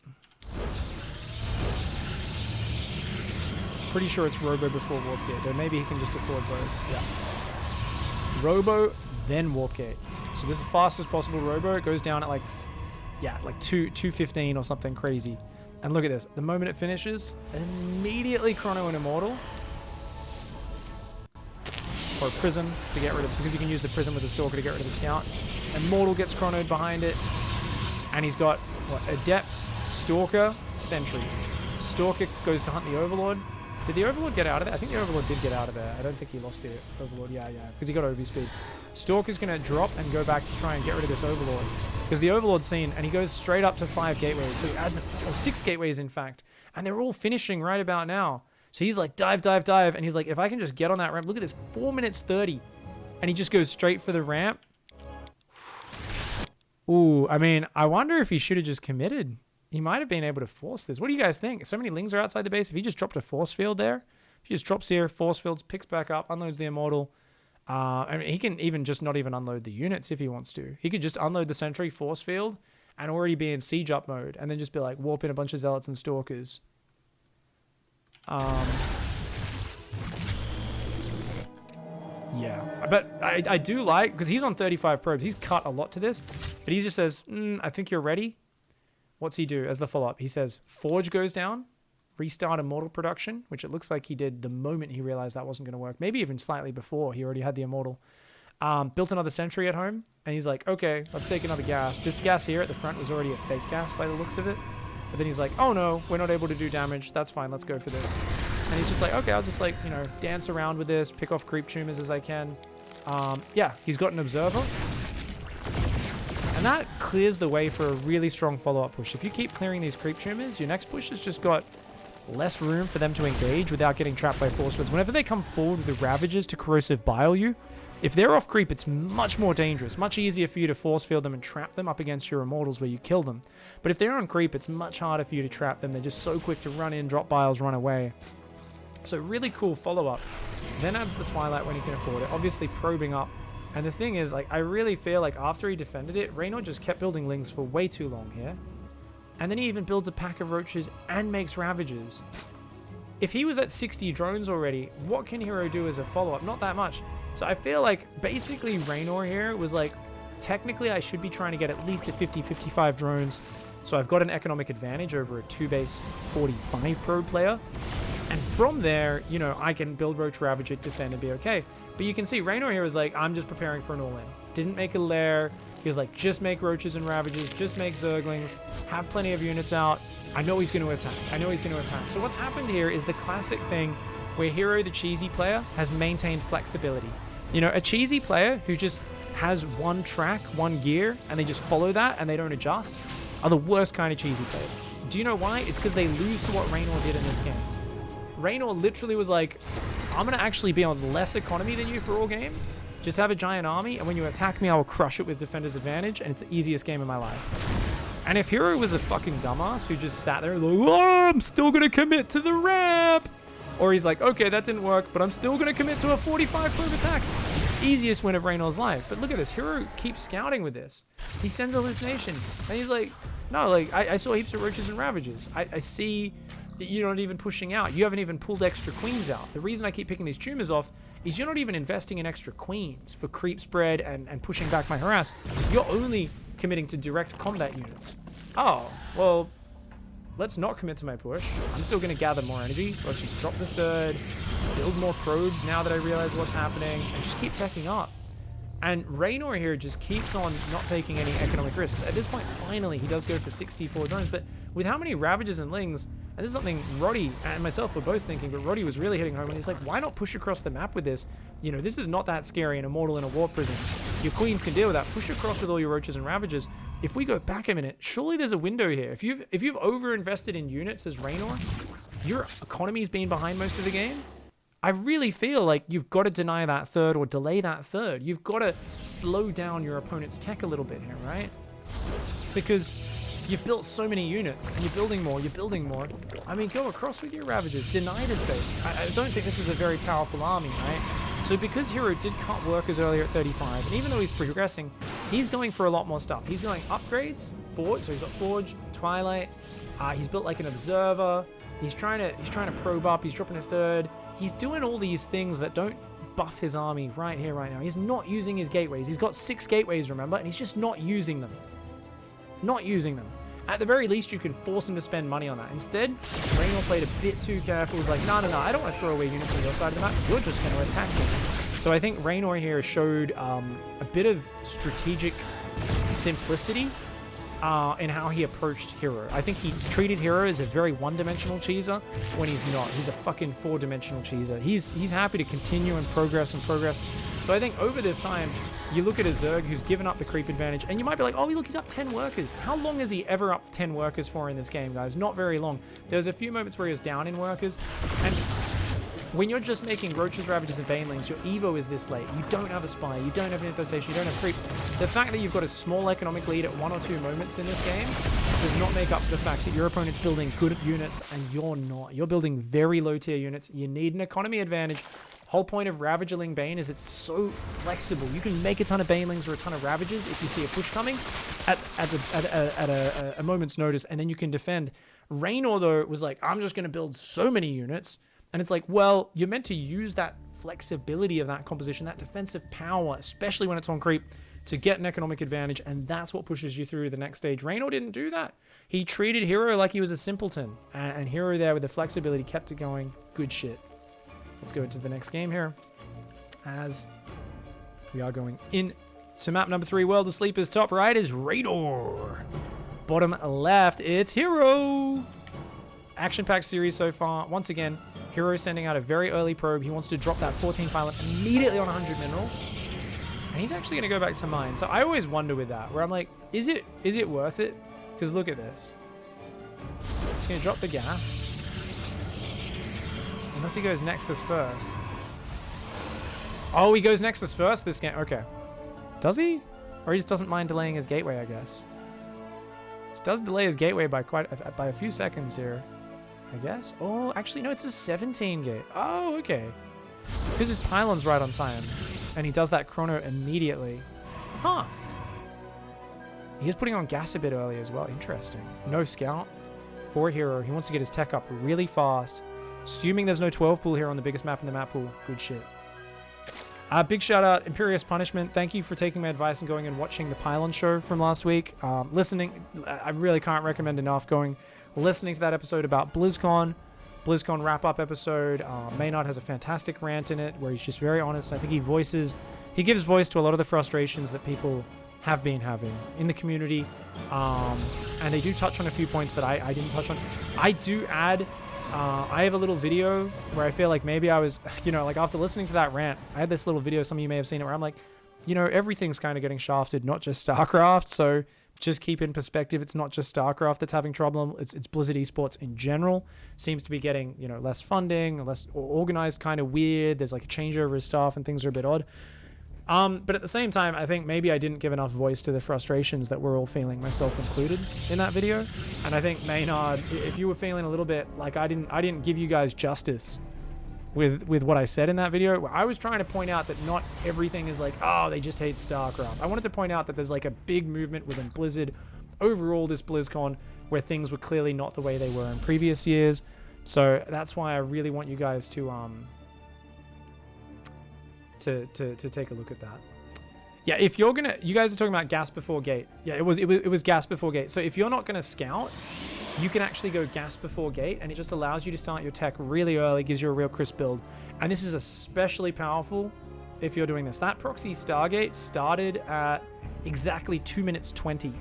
Pretty sure it's Robo before Warp Gate, though maybe he can just afford both. Yeah. Robo, then Warp Gate. So this is fastest possible Robo. It goes down at like 215 or something crazy. And look at this. The moment it finishes, immediately chrono an Immortal. Or a Prism to get rid of, because you can use the Prism with the Stalker to get rid of the Scout. Immortal gets chronoed behind it. And he's got, what, Adept, Stalker, Sentry. Stalker goes to hunt the Overlord. Did the Overlord get out of there? I think the Overlord did get out of there. I don't think he lost the Overlord. Yeah, because he got OV speed. Stalker's going to drop and go back to try and get rid of this Overlord. Because the Overlord's seen, and he goes straight up to 5 gateways. So he adds 6 gateways, in fact. And they're all finishing right about now. So he's like, dive, dive, dive. And he's like, if I can just get on that ramp. Look at this, 4 minutes 30. And he just goes straight for the ramp. Ooh, I mean, I wonder if he should have just committed. He might have been able to force this. What do you guys think? So many Lings are outside the base. If he just dropped a force field there, if he just drops here, force fields, picks back up, unloads the Immortal. I mean, he can even just not even unload the units if he wants to. He could just unload the Sentry, force field, and already be in siege up mode, and then just be like, warp in a bunch of Zealots and Stalkers. Yeah, but I do like, because he's on 35 probes. He's cut a lot to this, but he just says, I think you're ready. What's he do as the follow-up? He says, Forge goes down, restart Immortal production, which it looks like he did the moment he realized that wasn't going to work. Maybe even slightly before. He already had the Immortal. Built another Sentry at home, and he's like, okay, let's take another gas. This gas here at the front was already a fake gas by the looks of it. But then he's like, oh no, we're not able to do damage. That's fine, let's go for this. And he's just like, okay, I'll just like, dance around with this, pick off creep tumors as I can. Yeah, he's got an Observer. And that clears the way for a really strong follow-up push. If you keep clearing these creep tumors, your next push has just got less room for them to engage without getting trapped by force fields. Whenever they come forward with the Ravagers to corrosive bile you, if they're off creep, it's much more dangerous, much easier for you to force field them and trap them up against your Immortals where you kill them. But if they're on creep, it's much harder for you to trap them. They're just so quick to run in, drop biles, run away. So really cool follow-up. Then adds the Twilight when he can afford it, obviously probing up. And the thing is, like, I really feel like after he defended it, Reynor just kept building Lings for way too long here. And then he even builds a pack of Roaches and makes Ravagers. If he was at 60 drones already, what can Hero do as a follow-up? Not that much. So I feel like basically Reynor here was like, technically I should be trying to get at least a 50-55 drones. So I've got an economic advantage over a 2-base 45 probe player. And from there, I can build Roach, Ravager, defend, and be okay. But you can see Reynor here is like, I'm just preparing for an all-in. Didn't make a lair. He was like, just make Roaches and Ravagers, just make Zerglings, have plenty of units out. I know he's going to attack. I know he's going to attack. So what's happened here is the classic thing where Hero, the cheesy player, has maintained flexibility. A cheesy player who just has one track, one gear, and they just follow that and they don't adjust, are the worst kind of cheesy players. Do you know why? It's because they lose to what Reynor did in this game. Reynor literally was like, I'm going to actually be on less economy than you for all game. Just have a giant army, and when you attack me, I will crush it with Defender's Advantage, and it's the easiest game of my life. And if Hero was a fucking dumbass who just sat there like, oh, I'm still going to commit to the ramp. Or he's like, okay, that didn't work, but I'm still going to commit to a 45 probe attack. Easiest win of Reynor's life. But look at this. Hero keeps scouting with this. He sends a hallucination. And he's like, no, like, I saw heaps of Roaches and Ravagers. I see that you're not even pushing out. You haven't even pulled extra queens out. The reason I keep picking these tumors off is you're not even investing in extra queens for creep spread and pushing back my harass. You're only committing to direct combat units. Oh, well, let's not commit to my push. I'm still going to gather more energy. Let's just drop the third, build more probes now that I realize what's happening, and just keep teching up. And Reynor here just keeps on not taking any economic risks. At this point, finally, he does go for 64 drones, but with how many Ravages and Lings, and this is something Roddy and myself were both thinking, but Roddy was really hitting home, and he's like, why not push across the map with this? You know, this is not that scary, an Immortal in a Warp Prison. Your Queens can deal with that. Push across with all your Roaches and Ravages. If we go back a minute, surely there's a window here. If you've over-invested in units as Reynor, your economy's been behind most of the game. I really feel like you've got to deny that third or delay that third. You've got to slow down your opponent's tech a little bit here, right? Because you've built so many units, and you're building more. I mean, go across with your Ravages, deny this base. I don't think this is a very powerful army, right? So because Hero did cut workers earlier at 35, and even though he's progressing, he's going for a lot more stuff. He's going upgrades, Forge, so he's got Forge, Twilight, he's built like an Observer, he's trying to probe up, he's dropping a third. He's doing all these things that don't buff his army right here, right now. He's not using his gateways. He's got 6 gateways, remember? And he's just not using them. Not using them. At the very least, you can force him to spend money on that. Instead, Reynor played a bit too careful. He's like, no, I don't want to throw away units on your side of the map. You're just going to attack me. So I think Reynor here showed a bit of strategic simplicity in how he approached Hero. I think he treated Hero as a very one-dimensional cheeser when he's not. He's a fucking 4-dimensional cheeser. He's happy to continue and progress. So I think over this time, you look at a Zerg who's given up the creep advantage, and you might be like, oh, look, he's up 10 workers. How long has he ever up 10 workers for in this game, guys? Not very long. There's a few moments where he was down in workers, and when you're just making Roaches, Ravages, and Banelings, your Evo is this late. You don't have a Spy, you don't have an Infestation, you don't have Creep. The fact that you've got a small economic lead at 1 or 2 moments in this game does not make up for the fact that your opponent's building good units and you're not. You're building very low tier units. You need an economy advantage. Whole point of Ravagerling Bane is it's so flexible. You can make a ton of Banelings or a ton of Ravages if you see a push coming at a moment's notice, and then you can defend. Reynor, though, was like, I'm just going to build so many units. And it's like, well, you're meant to use that flexibility of that composition, that defensive power, especially when it's on creep, to get an economic advantage, and that's what pushes you through the next stage. Reynor didn't do that. He treated Hero like he was a simpleton, and Hero there with the flexibility kept it going. Good shit. Let's go into the next game here, as we are going in to map number 3. World of Sleepers. Top right is Reynor. Bottom left, it's Hero. Action-packed series so far. Once again, Hero sending out a very early probe. He wants to drop that 14 pilot immediately on 100 minerals. And he's actually going to go back to mine. So I always wonder with that, where I'm like, is it worth it? Because look at this. He's going to drop the gas. Unless he goes Nexus first. Oh, he goes Nexus first this game. Okay. Does he? Or he just doesn't mind delaying his gateway, I guess. He does delay his gateway by a few seconds here, I guess. Oh, actually, no, it's a 17 gate. Oh, okay. Because his pylon's right on time. And he does that chrono immediately. Huh. He is putting on gas a bit early as well. Interesting. No scout for Hero. He wants to get his tech up really fast. Assuming there's no 12 pool here on the biggest map in the map pool. Good shit. Big shout out, Imperious Punishment. Thank you for taking my advice and going and watching the Pylon show from last week. Listening, I really can't recommend enough listening to that episode about BlizzCon wrap-up episode. Maynard has a fantastic rant in it where he's just very honest. I think he gives voice to a lot of the frustrations that people have been having in the community. And they do touch on a few points that I didn't touch on. I do add, I have a little video where I feel like maybe I was, like after listening to that rant, I had this little video, some of you may have seen it, where I'm like, everything's kind of getting shafted, not just StarCraft. So just keep in perspective, it's not just StarCraft that's having trouble. It's Blizzard esports in general. Seems to be getting, less funding, less organized, kind of weird. There's like a changeover of stuff and things are a bit odd. But at the same time, I think maybe I didn't give enough voice to the frustrations that we're all feeling, myself included, in that video. And I think Maynard, if you were feeling a little bit like I didn't give you guys justice with what I said in that video, I was trying to point out that not everything is like, oh, they just hate StarCraft. I wanted to point out that there's like a big movement within Blizzard overall this BlizzCon where things were clearly not the way they were in previous years. So that's why I really want you guys to take a look at that. Yeah, if you're you guys are talking about gas before gate. Yeah, it was gas before gate. So if you're not gonna scout, you can actually go gas before gate, and it just allows you to start your tech really early, gives you a real crisp build. And this is especially powerful if you're doing this. That proxy Stargate started at exactly 2 minutes 20.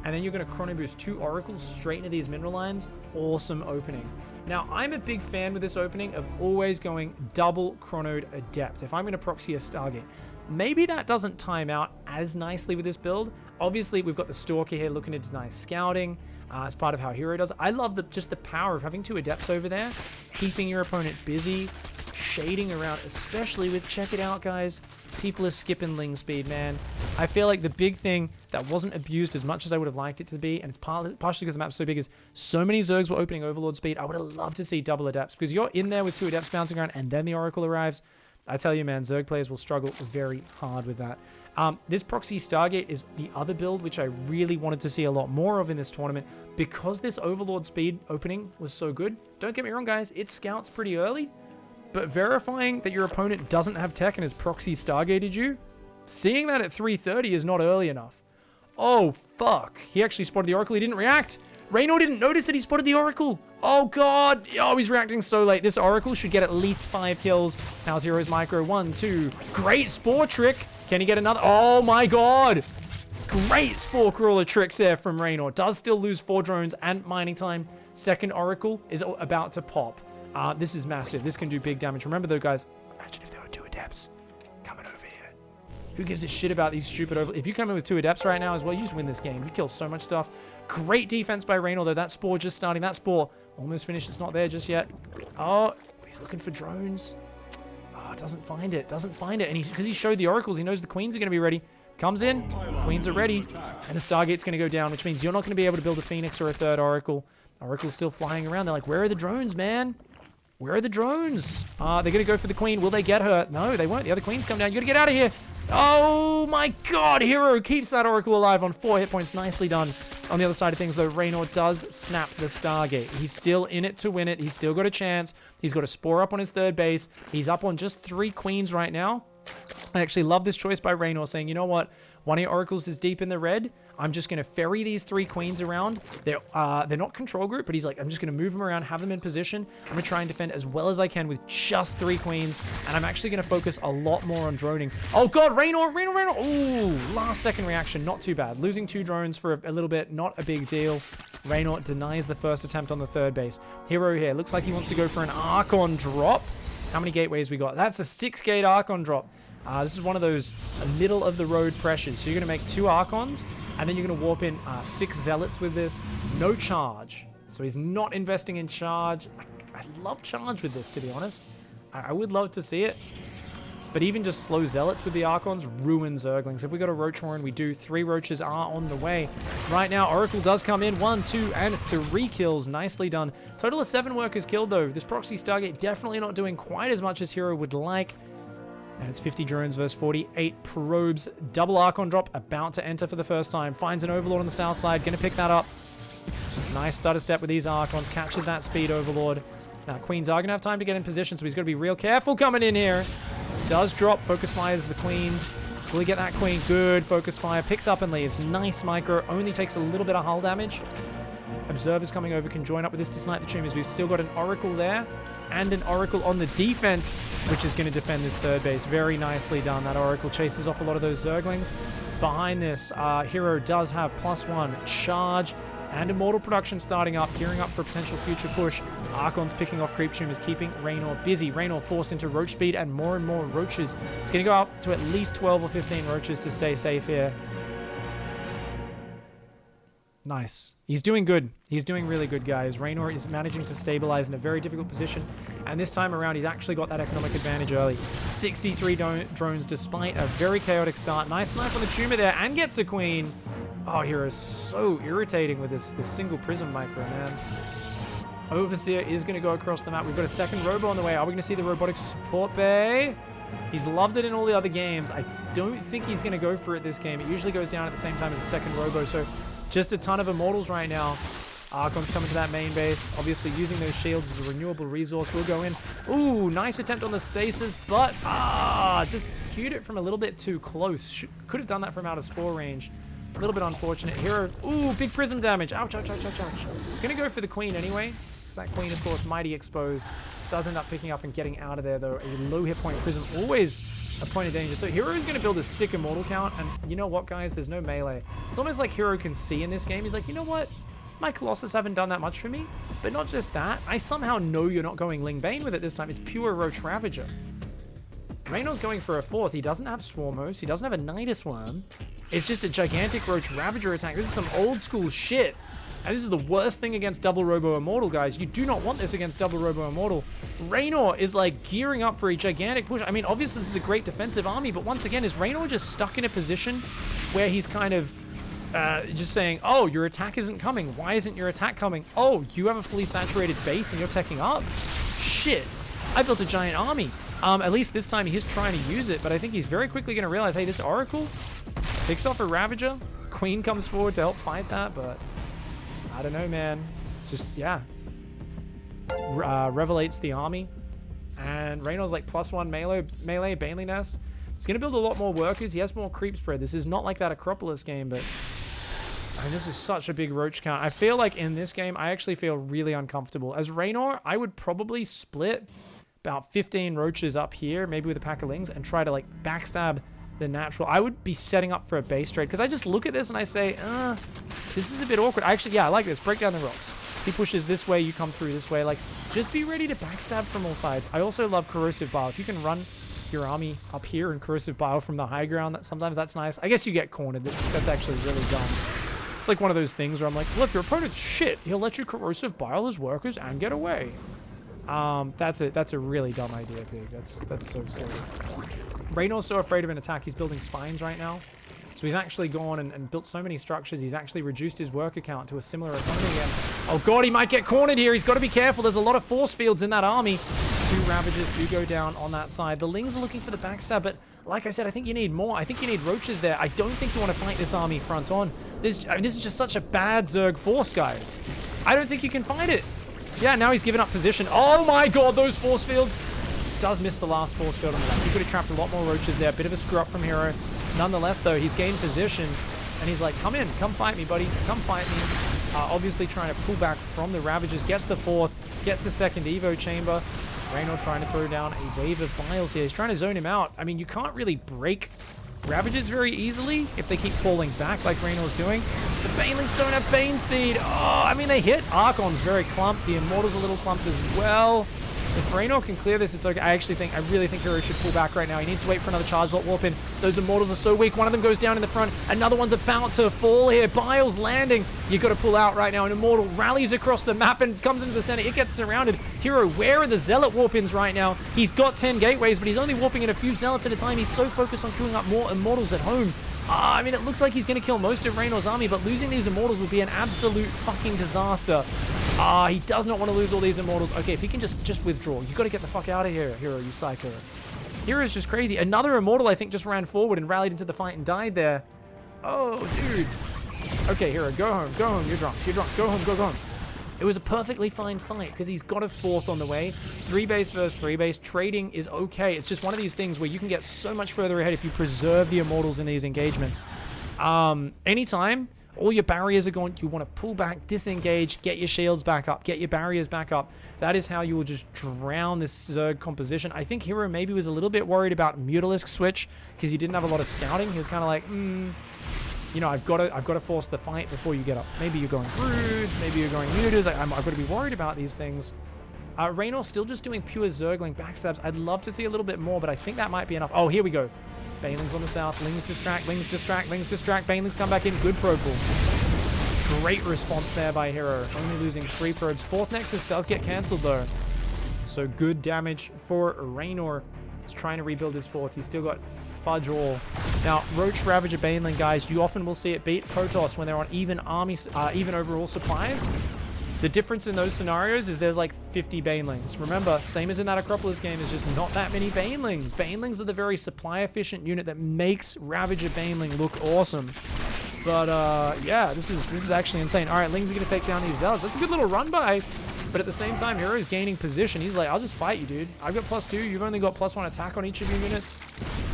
And then you're going to chrono boost 2 oracles straight into these mineral lines. Awesome opening. Now, I'm a big fan with this opening of always going double chronoed adept. If I'm going to proxy a Stargate, maybe that doesn't time out as nicely with this build. Obviously, we've got the Stalker here looking to deny scouting as part of how Hero does. I love just the power of having 2 adepts over there, keeping your opponent busy, shading around, especially with, check it out, guys, people are skipping Ling speed, man. I feel like the big thing that wasn't abused as much as I would have liked it to be, and it's partially because the map's so big, is so many Zergs were opening Overlord speed. I would have loved to see double adepts, because you're in there with 2 adepts bouncing around, and then the Oracle arrives. I tell you, man, Zerg players will struggle very hard with that. This proxy Stargate is the other build, which I really wanted to see a lot more of in this tournament, because this Overlord speed opening was so good. Don't get me wrong, guys, it scouts pretty early, but verifying that your opponent doesn't have tech and has proxy Stargated you, seeing that at 3:30 is not early enough. Oh, fuck. He actually spotted the Oracle. He didn't react. Reynor didn't notice that he spotted the Oracle. Oh, God. Oh, he's reacting so late. This Oracle should get at least 5 kills. How's Hero's micro? 1, 2. Great Spore trick. Can he get another? Oh, my God. Great Spore Crawler tricks there from Reynor. Does still lose 4 drones and mining time. Second Oracle is about to pop. This is massive. This can do big damage. Remember, though, guys, imagine if there were 2 adepts coming over here. Who gives a shit about these stupid over... If you come in with 2 adepts right now as well, you just win this game. You kill so much stuff. Great defense by Reynor, though. That Spore just starting. That Spore almost finished. It's not there just yet. Oh, he's looking for drones. Oh, doesn't find it. Doesn't find it. And because he showed the oracles, he knows the queens are going to be ready. Comes in. Queens are ready. And the Stargate's going to go down, which means you're not going to be able to build a Phoenix or a 3rd Oracle. Oracle's still flying around. They're like, where are the drones, man? Where are the drones? They're going to go for the queen. Will they get her? No, they won't. The other queens come down. You got to get out of here. Oh, my God. Hero keeps that Oracle alive on 4 hit points. Nicely done. On the other side of things, though, Reynor does snap the Stargate. He's still in it to win it. He's still got a chance. He's got a Spore up on his 3rd base. He's up on just 3 queens right now. I actually love this choice by Reynor, saying, you know what? One of your oracles is deep in the red. I'm just going to ferry these 3 queens around. They're not control group, but he's like, I'm just going to move them around, have them in position. I'm going to try and defend as well as I can with just 3 queens. And I'm actually going to focus a lot more on droning. Oh, God, Reynor. Ooh, last second reaction. Not too bad. Losing 2 drones for a little bit. Not a big deal. Reynor denies the first attempt on the 3rd base. Hero here. Looks like he wants to go for an Archon drop. How many gateways we got? That's a 6-gate Archon drop. This is one of those middle-of-the-road pressures. So you're going to make 2 Archons, and then you're going to warp in 6 Zealots with this. No charge. So he's not investing in charge. I love charge with this, to be honest. I would love to see it. But even just slow Zealots with the Archons ruin Zerglings. If we got a Roach Warren, we do. 3 Roaches are on the way. Right now, Oracle does come in. 1, 2, and 3 kills. Nicely done. Total of 7 workers killed, though. This Proxy Stargate definitely not doing quite as much as Hero would like. And it's 50 drones versus 48 probes. Double Archon drop about to enter for the first time. Finds an Overlord on the south side. Going to pick that up. Nice stutter step with these Archons. Catches that speed Overlord. Now, Queens are going to have time to get in position, so he's got to be real careful coming in here. Does drop. Focus fires the Queens. Will he get that Queen? Good. Focus fire. Picks up and leaves. Nice micro. Only takes a little bit of hull damage. Observers coming over can join up with this to snipe the Tumors. We've still got an Oracle there and an Oracle on the defense, which is going to defend this 3rd base. Very nicely done. That Oracle chases off a lot of those Zerglings. Behind this, Hero does have +1 charge and Immortal production starting up, gearing up for a potential future push. Archon's picking off Creep Tumors, keeping Reynor busy. Reynor forced into Roach speed and more Roaches. It's going to go up to at least 12 or 15 Roaches to stay safe here. Nice. He's doing good. He's doing really good, guys. Reynor is managing to stabilize in a very difficult position. And this time around, he's actually got that economic advantage early. 63 drones despite a very chaotic start. Nice snipe on the Tumor there and gets a Queen. Oh, Hero is so irritating with this single Prism micro, man. Overseer is going to go across the map. We've got a second Robo on the way. Are we going to see the Robotics support bay? He's loved it in all the other games. I don't think he's going to go for it this game. It usually goes down at the same time as the second Robo, so just a ton of Immortals right now. Archon's coming to that main base. Obviously, using those shields as a renewable resource. We'll go in. Ooh, nice attempt on the stasis, but just cued it from a little bit too close. Could have done that from out of Spore range. A little bit unfortunate. Hero, ooh, big prism damage. Ouch, ouch, ouch, ouch, ouch. He's gonna go for the queen anyway. So that queen, of course, mighty exposed. Does end up picking up and getting out of there, though. A low hit point prism, always a point of danger. So Hero is going to build a sick immortal count, and you know what, guys? There's no melee. It's almost like Hero can see in this game. He's like, you know what? My Colossus haven't done that much for me. But not just that. I somehow know you're not going Ling Bane with it this time. It's pure Roach Ravager. Reynor's going for a 4th. He doesn't have Swarmos. He doesn't have a Nidus Worm. It's just a gigantic Roach Ravager attack. This is some old school shit. And this is the worst thing against Double Robo Immortal, guys. You do not want this against Double Robo Immortal. Reynor is like gearing up for a gigantic push. I mean, obviously this is a great defensive army, but once again, is Reynor just stuck in a position where he's kind of just saying, oh, your attack isn't coming. Why isn't your attack coming? Oh, you have a fully saturated base and you're teching up? Shit. I built a giant army. At least this time he's trying to use it, but I think he's very quickly going to realize, hey, this Oracle picks off a Ravager. Queen comes forward to help fight that, but I don't know, man. Just, yeah. Revelates the army. And Reynor's like +1 melee Baneley Nest. He's going to build a lot more workers. He has more creep spread. This is not like that Acropolis game, but I mean, this is such a big roach count. I feel like in this game, I actually feel really uncomfortable. As Reynor, I would probably split about 15 roaches up here, maybe with a pack of lings, and try to like backstab the natural. I would be setting up for a base trade because I just look at this and I say, this is a bit awkward. Actually, yeah, I like this. Break down the rocks. He pushes this way, you come through this way. Like, just be ready to backstab from all sides. I also love Corrosive Bile. If you can run your army up here and Corrosive Bile from the high ground, sometimes that's nice. I guess you get cornered. That's actually really dumb. It's like one of those things where I'm like, well, if your opponent's shit, he'll let you Corrosive Bile his workers and get away. That's a really dumb idea, Pig. That's so silly. Reynor's so afraid of an attack, he's building spines right now. So he's actually gone and built so many structures, he's actually reduced his worker count to a similar economy again. Oh god, he might get cornered here. He's got to be careful. There's a lot of force fields in that army. 2 Ravagers do go down on that side. The Lings are looking for the backstab, but like I said, I think you need more. I think you need roaches there. I don't think you want to fight this army front on. This is just such a bad Zerg force, guys. I don't think you can fight it. Yeah, now he's given up position. Oh my god, those force fields. Does miss the last force field on the left. He could have trapped a lot more roaches there. Bit of a screw up from Hero. Nonetheless, though, he's gained position, and he's like, come in, come fight me, buddy. Come fight me. Obviously trying to pull back from the Ravagers. Gets the 4th, gets the 2nd Evo chamber. Reynor trying to throw down a wave of Biles here. He's trying to zone him out. I mean, you can't really break Ravagers very easily if they keep falling back like Reynor's doing. The Banelings don't have Bane speed. Oh, I mean, they hit. Archon's very clumped. The Immortal's a little clumped as well. If Reynor can clear this, it's okay. I really think Hero should pull back right now. He needs to wait for another charge lot warp in. Those Immortals are so weak. One of them goes down in the front. Another one's about to fall here. Biles landing. You got to pull out right now. An Immortal rallies across the map and comes into the center. It gets surrounded. Hero, where are the Zealot warp-ins right now? He's got 10 gateways, but he's only warping in a few Zealots at a time. He's so focused on queuing up more Immortals at home. I mean, it looks like he's going to kill most of Reynor's army, but losing these Immortals would be an absolute fucking disaster. He does not want to lose all these Immortals. Okay, if he can just withdraw. You got to get the fuck out of here, Hero, you psycho. Hero's just crazy. Another Immortal, I think, just ran forward and rallied into the fight and died there. Oh, dude. Okay, Hero, go home. Go home. You're drunk. You're drunk. Go home. Go home. It was a perfectly fine fight because he's got a 4th on the way. 3 base versus 3 base. Trading is okay. It's just one of these things where you can get so much further ahead if you preserve the Immortals in these engagements. Anytime all your barriers are gone, you want to pull back, disengage, get your shields back up, get your barriers back up. That is how you will just drown this Zerg composition. I think Hero maybe was a little bit worried about Mutalisk switch because he didn't have a lot of scouting. He was kind of like, you know, I've got to force the fight before you get up. Maybe you're going Broods, maybe you're going Mutas. I've got to be worried about these things. Reynor still just doing pure Zergling backstabs. I'd love to see a little bit more, but I think that might be enough. Oh, here we go. Banelings on the south. Lings distract, Lings distract, Lings distract. Banelings come back in. Good probe pull. Great response there by Hero. Only losing 3 probes. 4th Nexus does get cancelled, though. So good damage for Reynor. He's trying to rebuild his 4th. He's still got fudge all. Now, Roach Ravager Baneling, guys, you often will see it beat Protoss when they're on even armies, even overall supplies. The difference in those scenarios is there's like 50 Banelings. Remember, same as in that Acropolis game, there's just not that many Banelings. Banelings are the very supply-efficient unit that makes Ravager Baneling look awesome. But, yeah, this is actually insane. All right, Lings are going to take down these Zealots. That's a good little run by But at the same time, Hero's gaining position. He's like, I'll just fight you, dude. I've got +2. You've only got +1 attack on each of your units.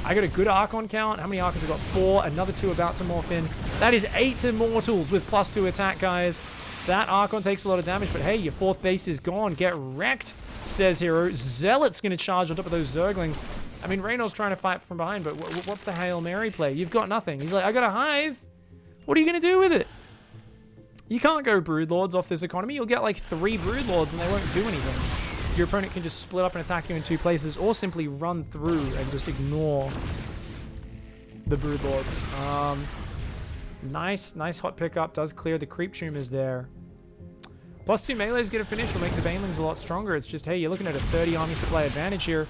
I got a good Archon count. How many Archons? I've got 4. Another 2 about to morph in. That is 8 Immortals with +2 attack, guys. That Archon takes a lot of damage, but hey, your 4th base is gone. Get wrecked, says Hero. Zealot's going to charge on top of those Zerglings. I mean, Reynor's trying to fight from behind, but what's the Hail Mary play? You've got nothing. He's like, I got a Hive. What are you going to do with it? You can't go Broodlords off this economy. You'll get like 3 Broodlords and they won't do anything. Your opponent can just split up and attack you in 2 places, or simply run through and just ignore the Broodlords. Nice hot pickup. Does clear the creep tumors there. +2 melees get a finish. Will make the Banelings a lot stronger. It's just, hey, you're looking at a 30 army supply advantage here.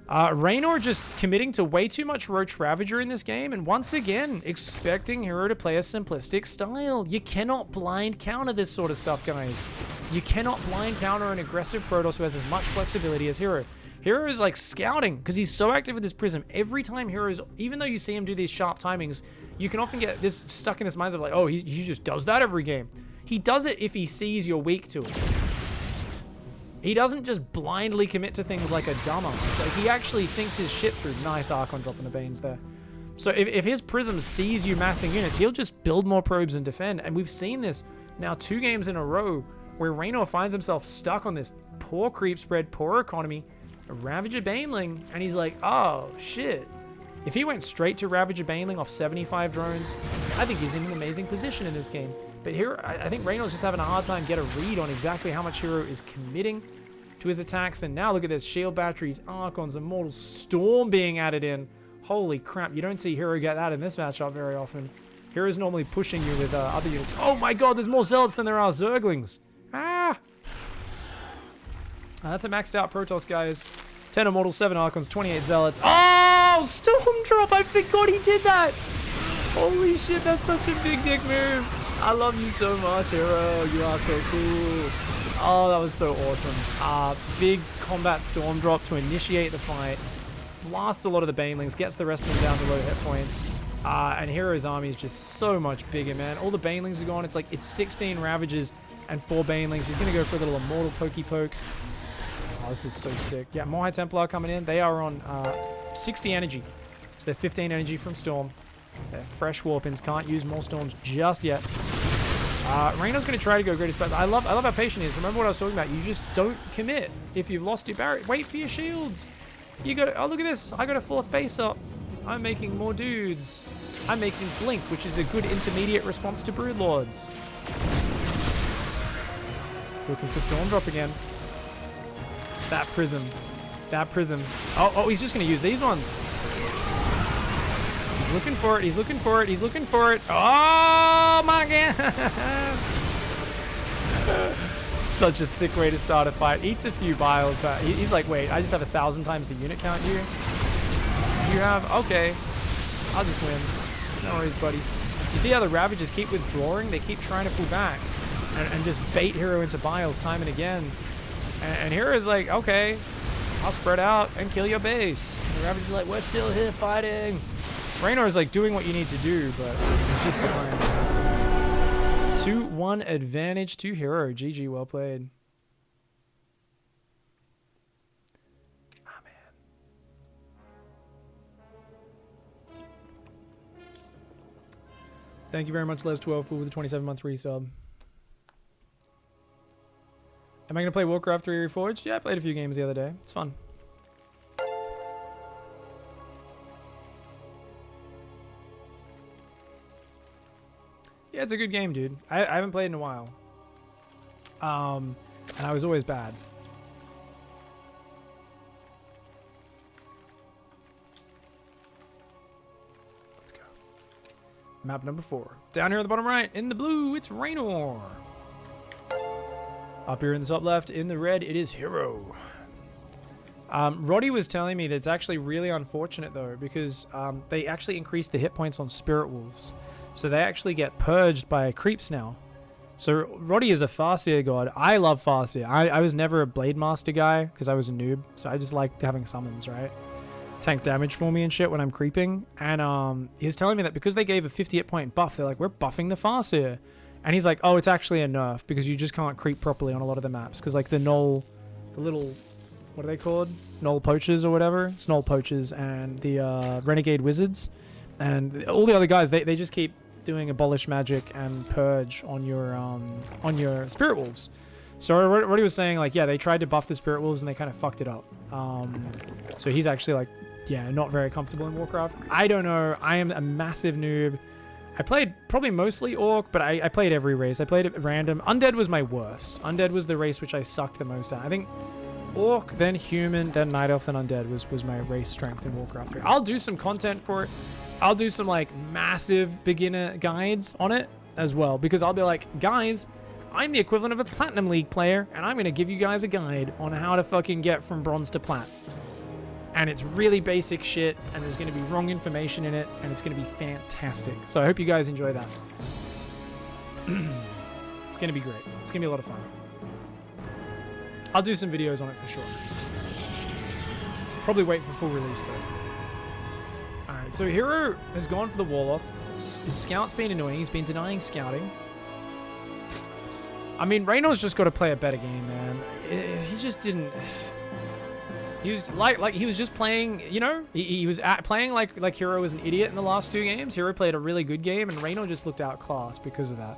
Reynor just committing to way too much Roach Ravager in this game, and once again, expecting Hero to play a simplistic style. You cannot blind counter this sort of stuff, guys. You cannot blind counter an aggressive Protoss who has as much flexibility as Hero. Hero is like scouting, because he's so active with his Prism. Every time Hero's, even though you see him do these sharp timings, you can often get this stuck in his mind of like, oh, he just does that every game. He does it if he sees you're weak to it. He doesn't just blindly commit to things like a dumbass. Like, he actually thinks his shit through. Nice Archon dropping the Banes there. So if his Prism sees you massing units, he'll just build more probes and defend. And we've seen this now 2 games in a row where Reynor finds himself stuck on this poor creep spread, poor economy, a Ravager Baneling, and he's like, oh, shit. If he went straight to Ravager Baneling off 75 drones, I think he's in an amazing position in this game. But here, I think Reynor's just having a hard time get a read on exactly how much Hero is committing to his attacks. And now look at this, shield batteries, Archons, Immortal Storm being added in. Holy crap, you don't see Hero get that in this matchup very often. Hero's normally pushing you with other units. Oh my god, there's more Zealots than there are Zerglings. That's a maxed out Protoss, guys. 10 Immortals, 7 Archons, 28 Zealots. Oh, Storm Drop, I forgot he did that. Holy shit, that's such a big dick move. I love you so much, Hero. You are so cool. Oh, that was so awesome. Big combat Storm Drop to initiate the fight. Blasts a lot of the Banelings, gets the rest of them down to low hit points. And Hero's army is just so much bigger, man. All the Banelings are gone. It's 16 Ravagers and 4 Banelings. He's going to go for a little Immortal Pokey Poke. Oh, this is so sick. Yeah, more High Templar coming in. They are on 60 energy. So they're 15 energy from Storm. They're fresh Warpins. Can't use more Storms just yet. Reynor's going to try to go greatest, but I love how patient he is. Remember what I was talking about. You just don't commit if you've lost your barrier. Wait for your shields. You got to, oh, look at this. I got a 4th base up. I'm making more dudes. I'm making Blink, which is a good intermediate response to Broodlords. He's looking for Storm Drop again. That Prism. That Prism. Oh, he's just going to use these ones. He's looking for it. He's looking for it. He's looking for it. Oh, my God. Such a sick way to start a fight. Eats a few biles, but he's like, wait, I just have 1,000 times the unit count here. You have? Okay. I'll just win. No worries, buddy. You see how the Ravagers keep withdrawing? They keep trying to pull back and just bait Hero into biles time and again. And Hero's like, okay, I'll spread out and kill your base. And the Ravagers are like, we're still here fighting. Reynor is like doing what you need to do, but he's just behind. 2-1 advantage to Hero. GG, well played. Ah, man. Thank you very much, Les12 with the 27-month resub. Am I going to play Warcraft 3 Reforged? Yeah, I played a few games the other day. It's fun. Yeah, it's a good game, dude. I haven't played in a while. And I was always bad. Let's go. Map number 4. Down here at the bottom right, in the blue, it's Reynor. Up here in the top left, in the red, it is Hero. Roddy was telling me that it's actually really unfortunate, though, because they actually increased the hit points on Spirit Wolves. So they actually get purged by creeps now. So Roddy is a Farseer god. I love Farseer. I was never a Blade Master guy because I was a noob. So I just liked having summons, right? Tank damage for me and shit when I'm creeping. And he was telling me that because they gave a 50 hit point buff, they're like, we're buffing the Farseer. And he's like, oh, it's actually a nerf because you just can't creep properly on a lot of the maps. Because like the Gnoll, the little, what are they called? Gnoll poachers or whatever. It's Gnoll poachers and the Renegade wizards. And all the other guys, they just keep doing abolish magic and purge on your spirit wolves. So what he was saying, like, yeah, they tried to buff the spirit wolves and they kind of fucked it up. So he's actually like, yeah, not very comfortable in Warcraft. I don't know. I am a massive noob. I played probably mostly Orc, but I played every race. I played it at random. Undead was my worst. Undead was the race which I sucked the most at. I think Orc, then Human, then Night Elf, then Undead was my race strength in Warcraft 3. I'll do some content for it. I'll do some like massive beginner guides on it as well, because I'll be like, guys, I'm the equivalent of a Platinum League player, and I'm going to give you guys a guide on how to fucking get from Bronze to Plat. And it's really basic shit, and there's going to be wrong information in it, and it's going to be fantastic. So I hope you guys enjoy that. It's going to be great. It's going to be a lot of fun. I'll do some videos on it for sure. Probably wait for full release, though. Alright, so Hero has gone for the wall-off. His scout's been annoying. He's been denying scouting. I mean, Reynor's just got to play a better game, man. He just didn't... He was like he was just playing, you know, he was playing like Hero was an idiot in the last two games. Hero played a really good game, and Reynor just looked outclassed because of that.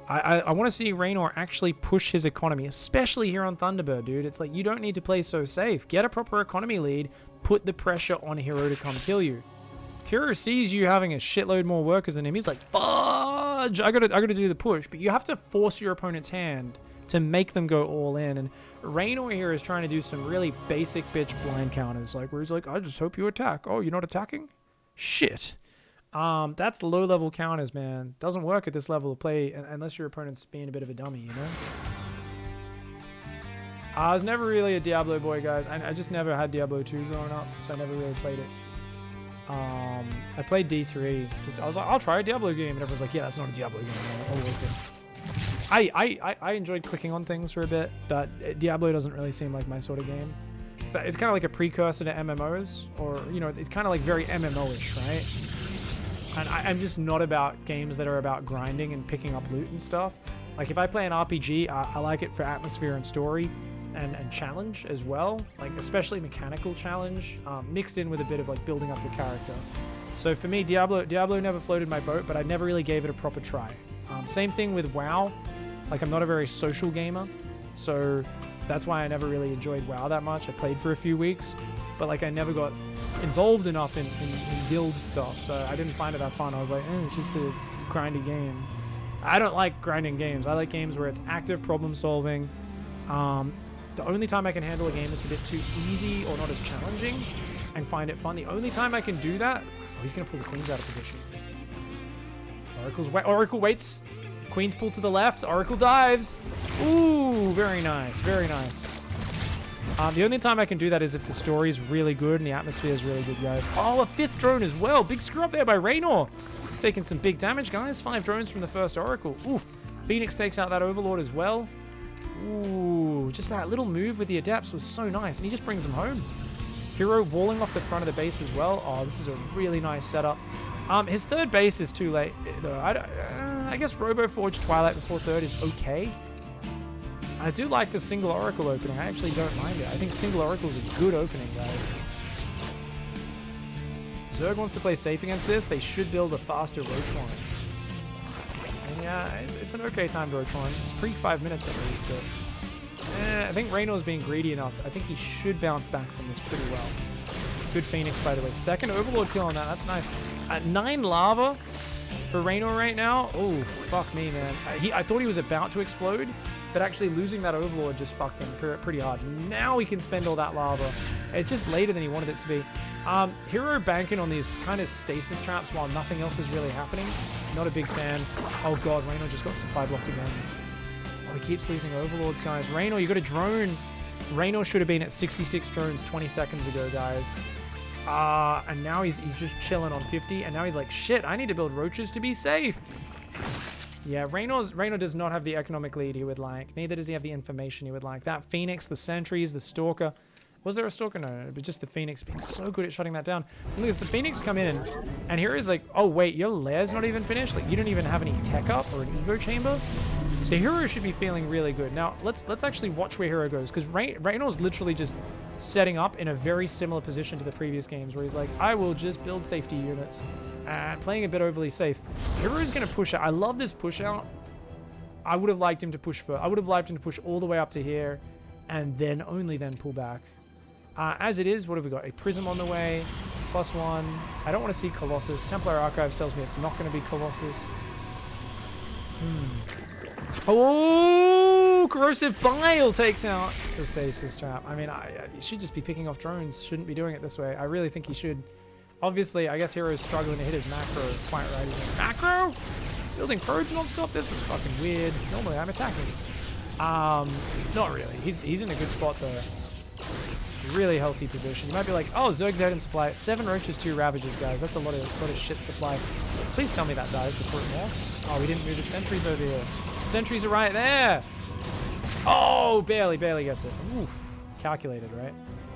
I want to see Reynor actually push his economy, especially here on Thunderbird, dude. It's like, you don't need to play so safe. Get a proper economy lead, put the pressure on Hero to come kill you. Hero sees you having a shitload more workers than him. He's like, fudge, I gotta do the push. But you have to force your opponent's hand to make them go all in. And Reynor here is trying to do some really basic bitch blind counters, like where he's like, I just hope you attack. Oh, you're not attacking? Shit. That's low level counters, man. Doesn't work at this level of play unless your opponent's being a bit of a dummy, you know? I was never really a Diablo boy, guys. I just never had Diablo 2 growing up, so I never really played it. I played D3. I was like, I'll try a Diablo game, and everyone's like, yeah, that's not a Diablo game. I enjoyed clicking on things for a bit, but Diablo doesn't really seem like my sort of game. So it's kind of like a precursor to MMOs, or, you know, it's kind of like very MMO-ish, right? And I'm just not about games that are about grinding and picking up loot and stuff. Like, if I play an RPG, I like it for atmosphere and story and challenge as well, like especially mechanical challenge, mixed in with a bit of like building up your character. So for me, Diablo never floated my boat, but I never really gave it a proper try. Same thing with WoW. Like, I'm not a very social gamer, so that's why I never really enjoyed WoW that much. I played for a few weeks, but like I never got involved enough in guild stuff, so I didn't find it that fun. I was like, it's just a grindy game. I don't like grinding games. I like games where it's active problem solving. The only time I can handle a game that's a bit too easy or not as challenging and find it fun, the only time I can do that... Oh, he's going to pull the queens out of position. Oracle waits. Queens pull to the left. Oracle dives. Ooh, very nice. Very nice. The only time I can do that is if the story's really good and the atmosphere is really good, guys. Oh, a 5th drone as well. Big screw up there by Reynor. He's taking some big damage, guys. 5 drones from the first Oracle. Oof. Phoenix takes out that Overlord as well. Ooh, just that little move with the Adepts was so nice, and he just brings them home. Hero walling off the front of the base as well. Oh, this is a really nice setup. His 3rd base is too late, though. I guess RoboForge Twilight before 3rd is okay. I do like the single Oracle opening. I actually don't mind it. I think single Oracle is a good opening, guys. Zerg wants to play safe against this. They should build a faster Roach line. And yeah, it's an okay time to Roach line. It's pre 5 minutes at least, but I think Reynor's being greedy enough. I think he should bounce back from this pretty well. Good Phoenix, by the way. 2nd Overlord kill on that. That's nice. 9 lava for Reynor right now. Oh, fuck me, man. I thought he was about to explode, but actually losing that Overlord just fucked him pretty hard. Now he can spend all that lava. It's just later than he wanted it to be. Hero banking on these kind of stasis traps while nothing else is really happening. Not a big fan. Oh god, Reynor just got supply blocked again. Oh, he keeps losing Overlords, guys. Reynor, you got a drone. Reynor should have been at 66 drones 20 seconds ago, guys. And now he's just chilling on 50, and now he's like, shit, I need to build roaches to be safe. Yeah, Reynor does not have the economic lead he would like. Neither does he have the information he would like. That Phoenix, the sentries, the Stalker, Was there a Stalker? No, but just the Phoenix being so good at shutting that down. And look, it's the Phoenix come in and Hero's like, oh wait, your lair's not even finished? Like, you don't even have any tech up or an Evo chamber? So Hero should be feeling really good. Now, let's actually watch where Hero goes, because Reynor's literally just setting up in a very similar position to the previous games, where he's like, I will just build safety units, and playing a bit overly safe. Hero's going to push out. I love this push out. I would have liked him to push I would have liked him to push all the way up to here, and then only then pull back. As it is, what have we got? A Prism on the way, +1. I don't want to see Colossus. Templar Archives tells me it's not going to be Colossus. Oh, Corrosive Bile takes out the Stasis Trap. I mean, you should just be picking off drones. Shouldn't be doing it this way. I really think he should. Obviously, I guess Hero's struggling to hit his macro quite right. He's like, macro? Building probes non-stop? This is fucking weird. Normally, I'm attacking. Not really. He's in a good spot, though. Really healthy position. You might be like, oh, Zerg's out in supply. 7 Roaches, 2 Ravages, guys. That's a lot of shit supply. Please tell me that dies before it morphs. Oh, we didn't move the sentries over here. Sentries are right there. Oh, barely gets it. Oof. Calculated, right?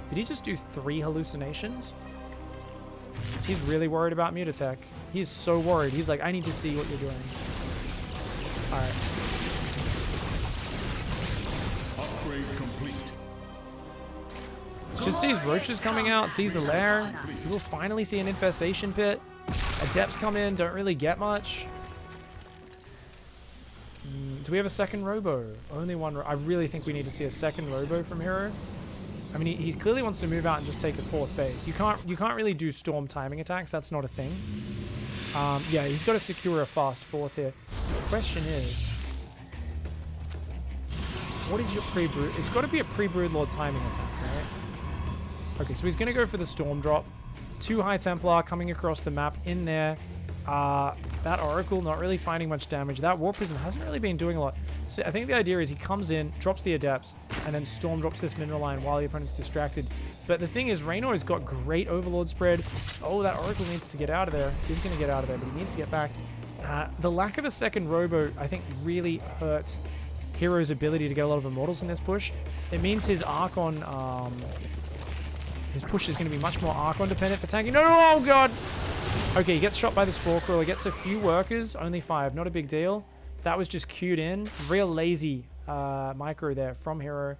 Did he just do 3 hallucinations? He's really worried about Mutatech. He's so worried. He's like, I need to see what you're doing. All right. Upgrade complete. Just sees Roaches coming out, sees a lair. You will finally see an Infestation Pit. Adepts come in, don't really get much. Do we have a second Robo? Only one. I really think we need to see a second Robo from Hero. I mean, he clearly wants to move out and just take a 4th base. You can't really do storm timing attacks. That's not a thing. Yeah, he's got to secure a fast 4th here. The question is, what is your pre-brood? It's got to be a pre-brood lord timing attack, right? Okay, so he's going to go for the storm drop. 2 High Templar coming across the map in there. That Oracle not really finding much damage. That War Prism hasn't really been doing a lot. So I think the idea is he comes in, drops the Adepts, and then storm drops this mineral line while the opponent's distracted. But the thing is, Reynor has got great Overlord spread. Oh, that Oracle needs to get out of there. He's going to get out of there, but he needs to get back. The lack of a second Robo, I think, really hurts Hero's ability to get a lot of Immortals in this push. It means his Archon, his push is going to be much more Archon dependent for tanking. No, oh god! Okay, he gets shot by the Spore Crawler, gets a few workers, only 5, not a big deal. That was just queued in. Real lazy micro there from Hero.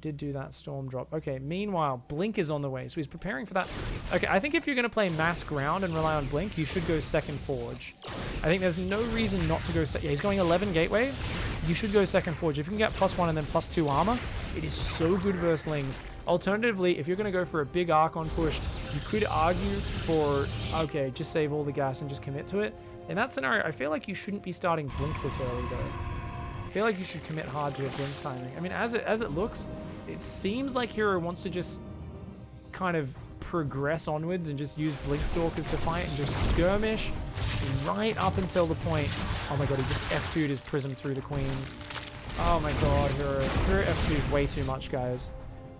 Did do that storm drop. Okay, meanwhile, Blink is on the way, so he's preparing for that. Okay, I think if you're going to play mass ground and rely on Blink, you should go second Forge. I think there's no reason not to go... Yeah, he's going 11 Gateway. You should go second Forge. If you can get +1 and then +2 armor, it is so good versus Lings. Alternatively, if you're going to go for a big Archon push, you could argue for, okay, just save all the gas and just commit to it. In that scenario, I feel like you shouldn't be starting Blink this early, though. I feel like you should commit hard to a Blink timing. I mean, as it looks, it seems like Hero wants to just kind of progress onwards and just use Blink Stalkers to fight and just skirmish right up until the point. Oh my god, he just F2'd his Prism through the Queens. Oh my god, Hero F2's way too much, guys.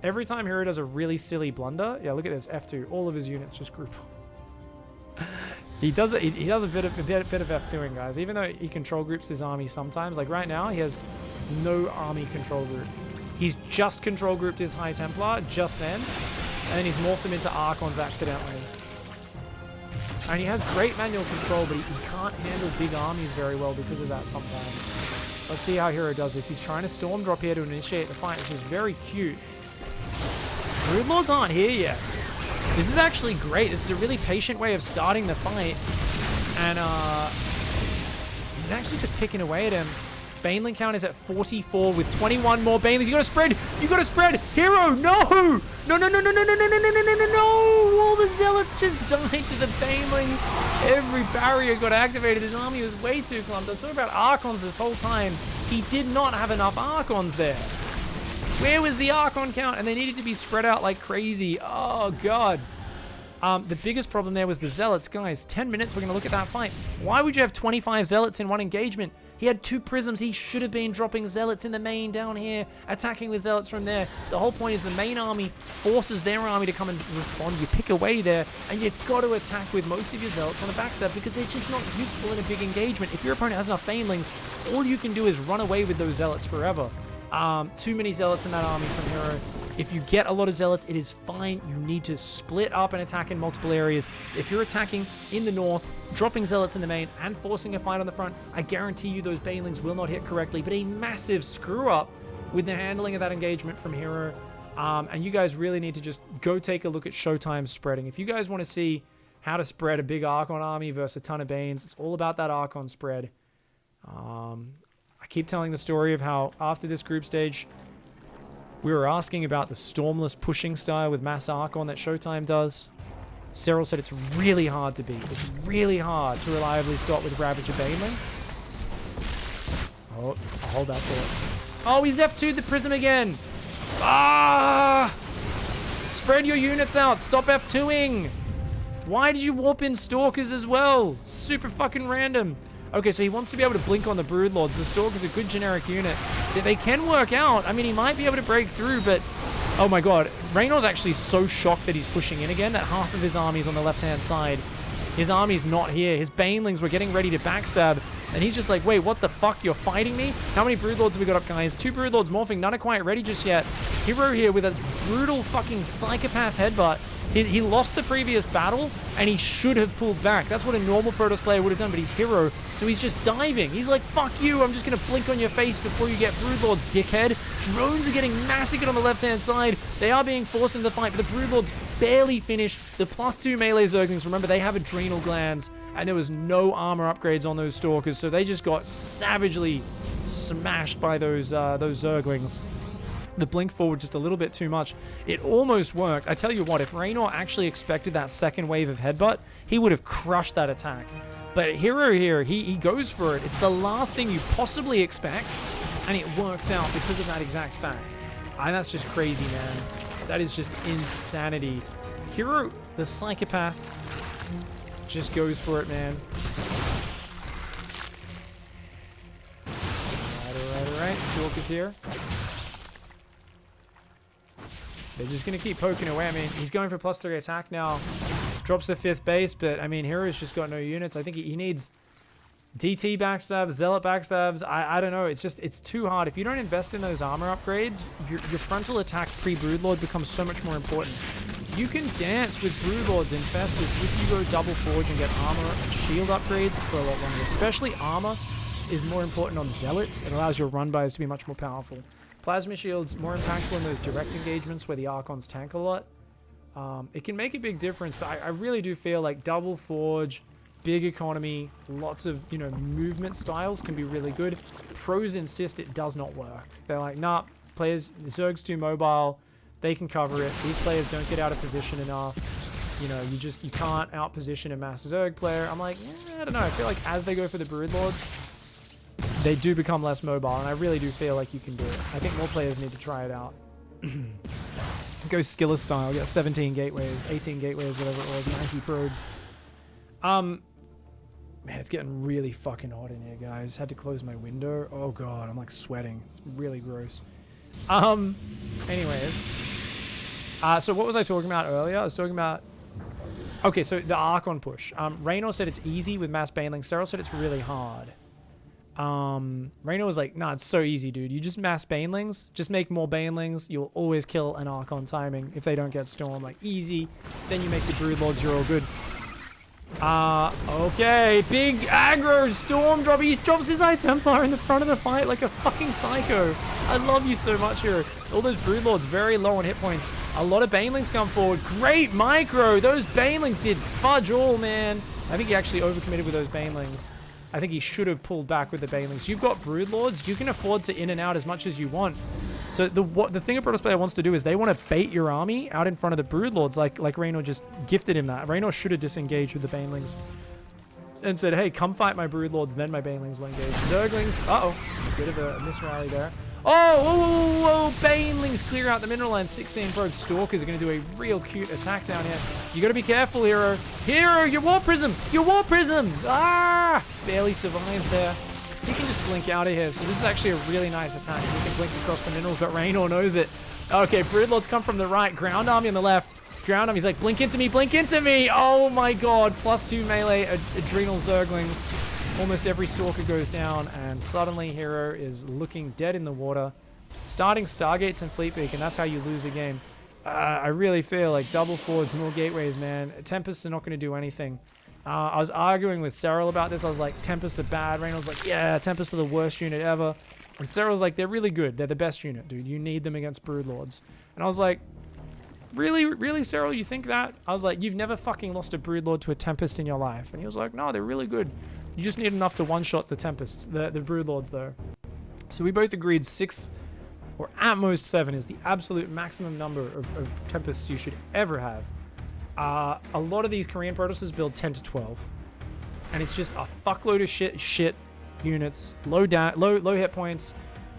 Every time Hero does a really silly blunder, yeah, look at this, F2, all of his units just group up. He does a bit of F2ing, guys. Even though he control groups his army sometimes, like right now, he has no army control group. He's just control grouped his High Templar just then, and then he's morphed them into Archons accidentally. And he has great manual control, but he can't handle big armies very well because of that sometimes. Let's see how Hero does this. He's trying to storm drop here to initiate the fight, which is very cute. Broodlords aren't here yet. This is actually great. This is a really patient way of starting the fight. And he's actually just picking away at him. Baneling count is at 44 with 21 more Banelings. You gotta spread! You gotta spread! Hero, no! No, no, no, no, no, no, no, no, no, no, no, no, no! All the Zealots just died to the Banelings. Every barrier got activated. His army was way too clumped. I was talking about Archons this whole time. He did not have enough Archons there. Where was the Archon count? And they needed to be spread out like crazy. Oh, God. The biggest problem there was the Zealots. Guys, 10 minutes, we're going to look at that fight. Why would you have 25 Zealots in one engagement? He had 2 Prisms. He should have been dropping Zealots in the main down here, attacking with Zealots from there. The whole point is the main army forces their army to come and respond. You pick away there, and you've got to attack with most of your Zealots on the backstab because they're just not useful in a big engagement. If your opponent has enough Banelings, all you can do is run away with those Zealots forever. Too many Zealots in that army from Hero. If you get a lot of Zealots, it is fine. You need to split up and attack in multiple areas. If you're attacking in the north, dropping Zealots in the main, and forcing a fight on the front, I guarantee you those Banelings will not hit correctly, but a massive screw-up with the handling of that engagement from Hero. And you guys really need to just go take a look at Showtime spreading. If you guys want to see how to spread a big Archon army versus a ton of Banes, it's all about that Archon spread. I keep telling the story of how after this group stage, we were asking about the Stormless pushing style with Mass Archon that Showtime does. Cyril said it's really hard to beat. It's really hard to reliably stop with Ravager Baneling. Oh, I'll hold that thought. Oh, he's F2'd the Prism again. Ah! Spread your units out. Stop F2ing. Why did you warp in Stalkers as well? Super fucking random. Okay, so he wants to be able to blink on the Broodlords. The Stalker's a good generic unit. They can work out. I mean, he might be able to break through, but... Oh my god. Reynor's actually so shocked that he's pushing in again that half of his army's on the left-hand side. His army's not here. His Banelings were getting ready to backstab, and he's just like, wait, what the fuck? You're fighting me? How many Broodlords have we got up, guys? 2 Broodlords morphing. None are quite ready just yet. Hero here with a brutal fucking psychopath headbutt. He lost the previous battle, and he should have pulled back. That's what a normal Protoss player would have done, but he's Hero, so he's just diving. He's like, fuck you, I'm just going to blink on your face before you get Broodlords, dickhead. Drones are getting massacred on the left-hand side. They are being forced into the fight, but the Broodlords barely finish. The +2 melee Zerglings, remember, they have adrenal glands, and there was no armor upgrades on those Stalkers, so they just got savagely smashed by those Zerglings. The blink forward just a little bit too much. It almost worked. I tell you what, if Reynor actually expected that second wave of headbutt, he would have crushed that attack. But Hero here, he goes for it. It's the last thing you possibly expect, and it works out because of that exact fact. And that's just crazy, man. That is just insanity. Hero, the psychopath, just goes for it, man. All right. Stalker's here. They're just going to keep poking away. I mean, he's going for +3 attack now. Drops the 5th base, but, I mean, Hero's just got no units. I think he needs DT backstabs, Zealot backstabs. I don't know. It's just, it's too hard. If you don't invest in those armor upgrades, your frontal attack pre-Broodlord becomes so much more important. You can dance with Broodlords Infestors if you go double forge and get armor and shield upgrades for a lot longer. Especially armor is more important on Zealots. It allows your run bys to be much more powerful. Plasma Shield's more impactful in those direct engagements where the Archons tank a lot. It can make a big difference, but I really do feel like double forge, big economy, lots of, you know, movement styles can be really good. Pros insist it does not work. They're like, nah, players, Zerg's too mobile, they can cover it. These players don't get out of position enough. You know, you can't out-position a mass Zerg player. I'm like, I don't know. I feel like as they go for the Broodlords, they do become less mobile, and I really do feel like you can do it. I think more players need to try it out. Go Skiller style, get 17 gateways, 18 gateways, whatever it was, 90 probes. Man, it's getting really fucking hot in here, guys. Had to close my window. Oh god, I'm like sweating. It's really gross. Anyways. So what was I talking about earlier? I was talking about... Okay, so the Archon push. Reynor said it's easy with mass Baneling. Cyril said it's really hard. Reynor was like, nah, it's so easy, dude. You just mass Banelings, just make more Banelings, you'll always kill an Archon timing if they don't get Storm. Like, easy. Then you make the Broodlords, you're all good. Okay. Big aggro Storm drop. He drops his Eye Templar in the front of the fight like a fucking psycho. I love you so much, Hero. All those Broodlords very low on hit points. A lot of Banelings come forward. Great micro. Those Banelings did fudge all, man. I think he actually overcommitted with those Banelings. I think he should have pulled back with the Banelings. You've got Broodlords. You can afford to in and out as much as you want. So the thing a Protoss player wants to do is they want to bait your army out in front of the Broodlords, like Reynor just gifted him that. Reynor should have disengaged with the Banelings and said, hey, come fight my Broodlords, then my Banelings will engage. Zerglings, uh-oh, a bit of a misrally there. Oh, whoa, whoa, whoa, Banelings clear out the mineral line. 16 probe Stalkers are going to do a real cute attack down here. You got to be careful, Hero. Hero, your War Prism! Your War Prism! Ah! Barely survives there. He can just blink out of here. So this is actually a really nice attack. He can blink across the minerals, but Reynor knows it. Okay, Broodlords come from the right. Ground Army on the left. Ground Army's like, blink into me, blink into me! Oh my god, +2 melee Adrenal Zerglings. Almost every Stalker goes down, and suddenly Hero is looking dead in the water. Starting Stargates and Fleet Beacon, that's how you lose a game. I really feel like Double Forge, more gateways, man. Tempests are not going to do anything. I was arguing with Cyril about this. I was like, Tempests are bad. Reynor was like, yeah, Tempests are the worst unit ever. And Cyril's like, they're really good. They're the best unit, dude. You need them against Broodlords. And I was like, really, Cyril, you think that? I was like, you've never fucking lost a Broodlord to a Tempest in your life. And he was like, no, they're really good. You just need enough to one-shot the Tempests, the Broodlords, though. So we both agreed 6, or at most 7, is the absolute maximum number of Tempests you should ever have. A lot of these Korean Protosses build 10 to 12. And it's just a fuckload of shit units, low hit points,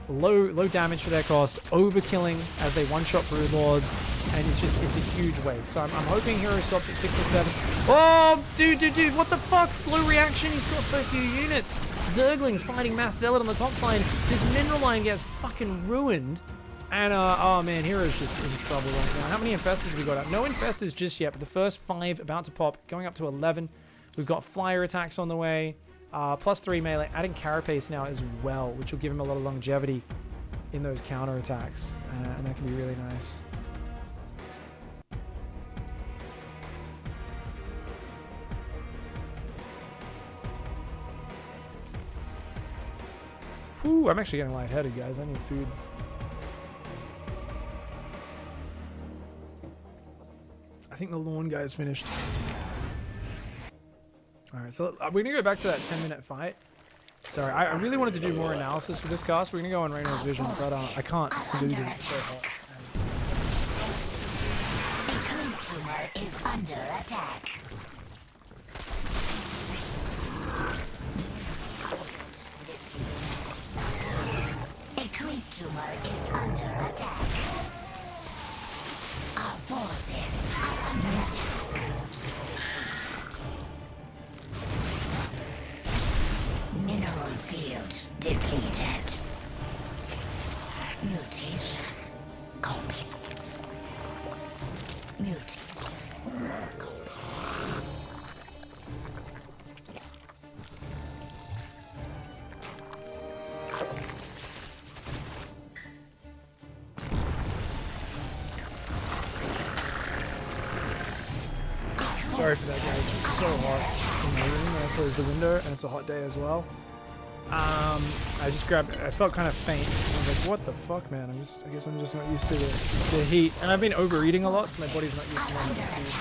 low damage for their cost, overkilling as they one-shot Broodlords, and it's a huge waste. So I'm hoping Hero stops at 6 or 7. Oh, dude, what the fuck? Slow reaction, he's got so few units. Zerglings fighting Mass Zealot on the top line. This mineral line gets fucking ruined. And, oh man, Hero's just in trouble right now. How many Infestors we got up? No Infestors just yet, but the first 5 about to pop, going up to 11. We've got Flyer attacks on the way. +3 melee, adding Carapace now as well, which will give him a lot of longevity in those counter attacks, and that can be really nice. Whew, I'm actually getting lightheaded, guys. I need food. I think the lawn guy's finished. Alright, so we're gonna go back to that 10-minute fight. Sorry, I really wanted to do more analysis for this cast. We're gonna go on Reynor's vision, but I can't due to it's so hot. The tumor is under attack. A creep tumor is under attack. Our forces are under attack. Mineral field depleted. Mutation complete. Mutation. Sorry for that, guys. It's so hot in the room. I closed the window, and it's a hot day as well. I just grabbed. I felt kind of faint. I was like, "What the fuck, man?" I guess I'm just not used to the heat, and I've been overeating a lot, so my body's not used to that much food.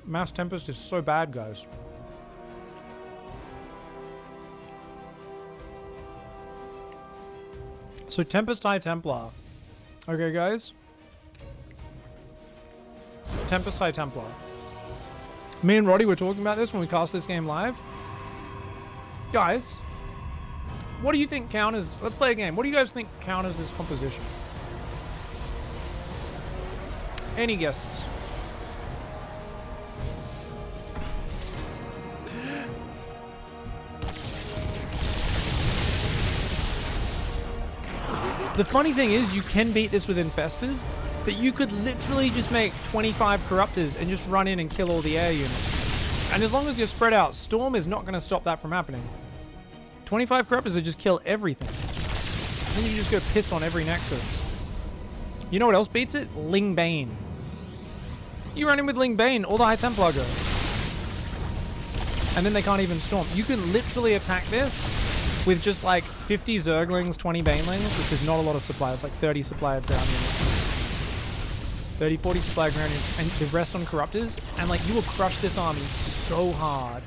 Mass Tempest is so bad, guys. So Tempest High Templar. Okay, guys. Tempest High Templar. Me and Roddy were talking about this when we cast this game live. Guys, what do you think counters... Let's play a game. What do you guys think counters this composition? Any guesses? The funny thing is, you can beat this with Infestors, but you could literally just make 25 Corruptors and just run in and kill all the air units. And as long as you're spread out, Storm is not going to stop that from happening. 25 Corruptors will just kill everything. Then you just go piss on every Nexus. You know what else beats it? Ling Bane. You run in with Ling Bane, all the High Templar go. And then they can't even Storm. You can literally attack this with just like 50 Zerglings, 20 Banelings, which is not a lot of supply. It's like 30 supply of ground units. 30, 40 supply of ground units, and the rest on Corruptors, and like you will crush this army so hard.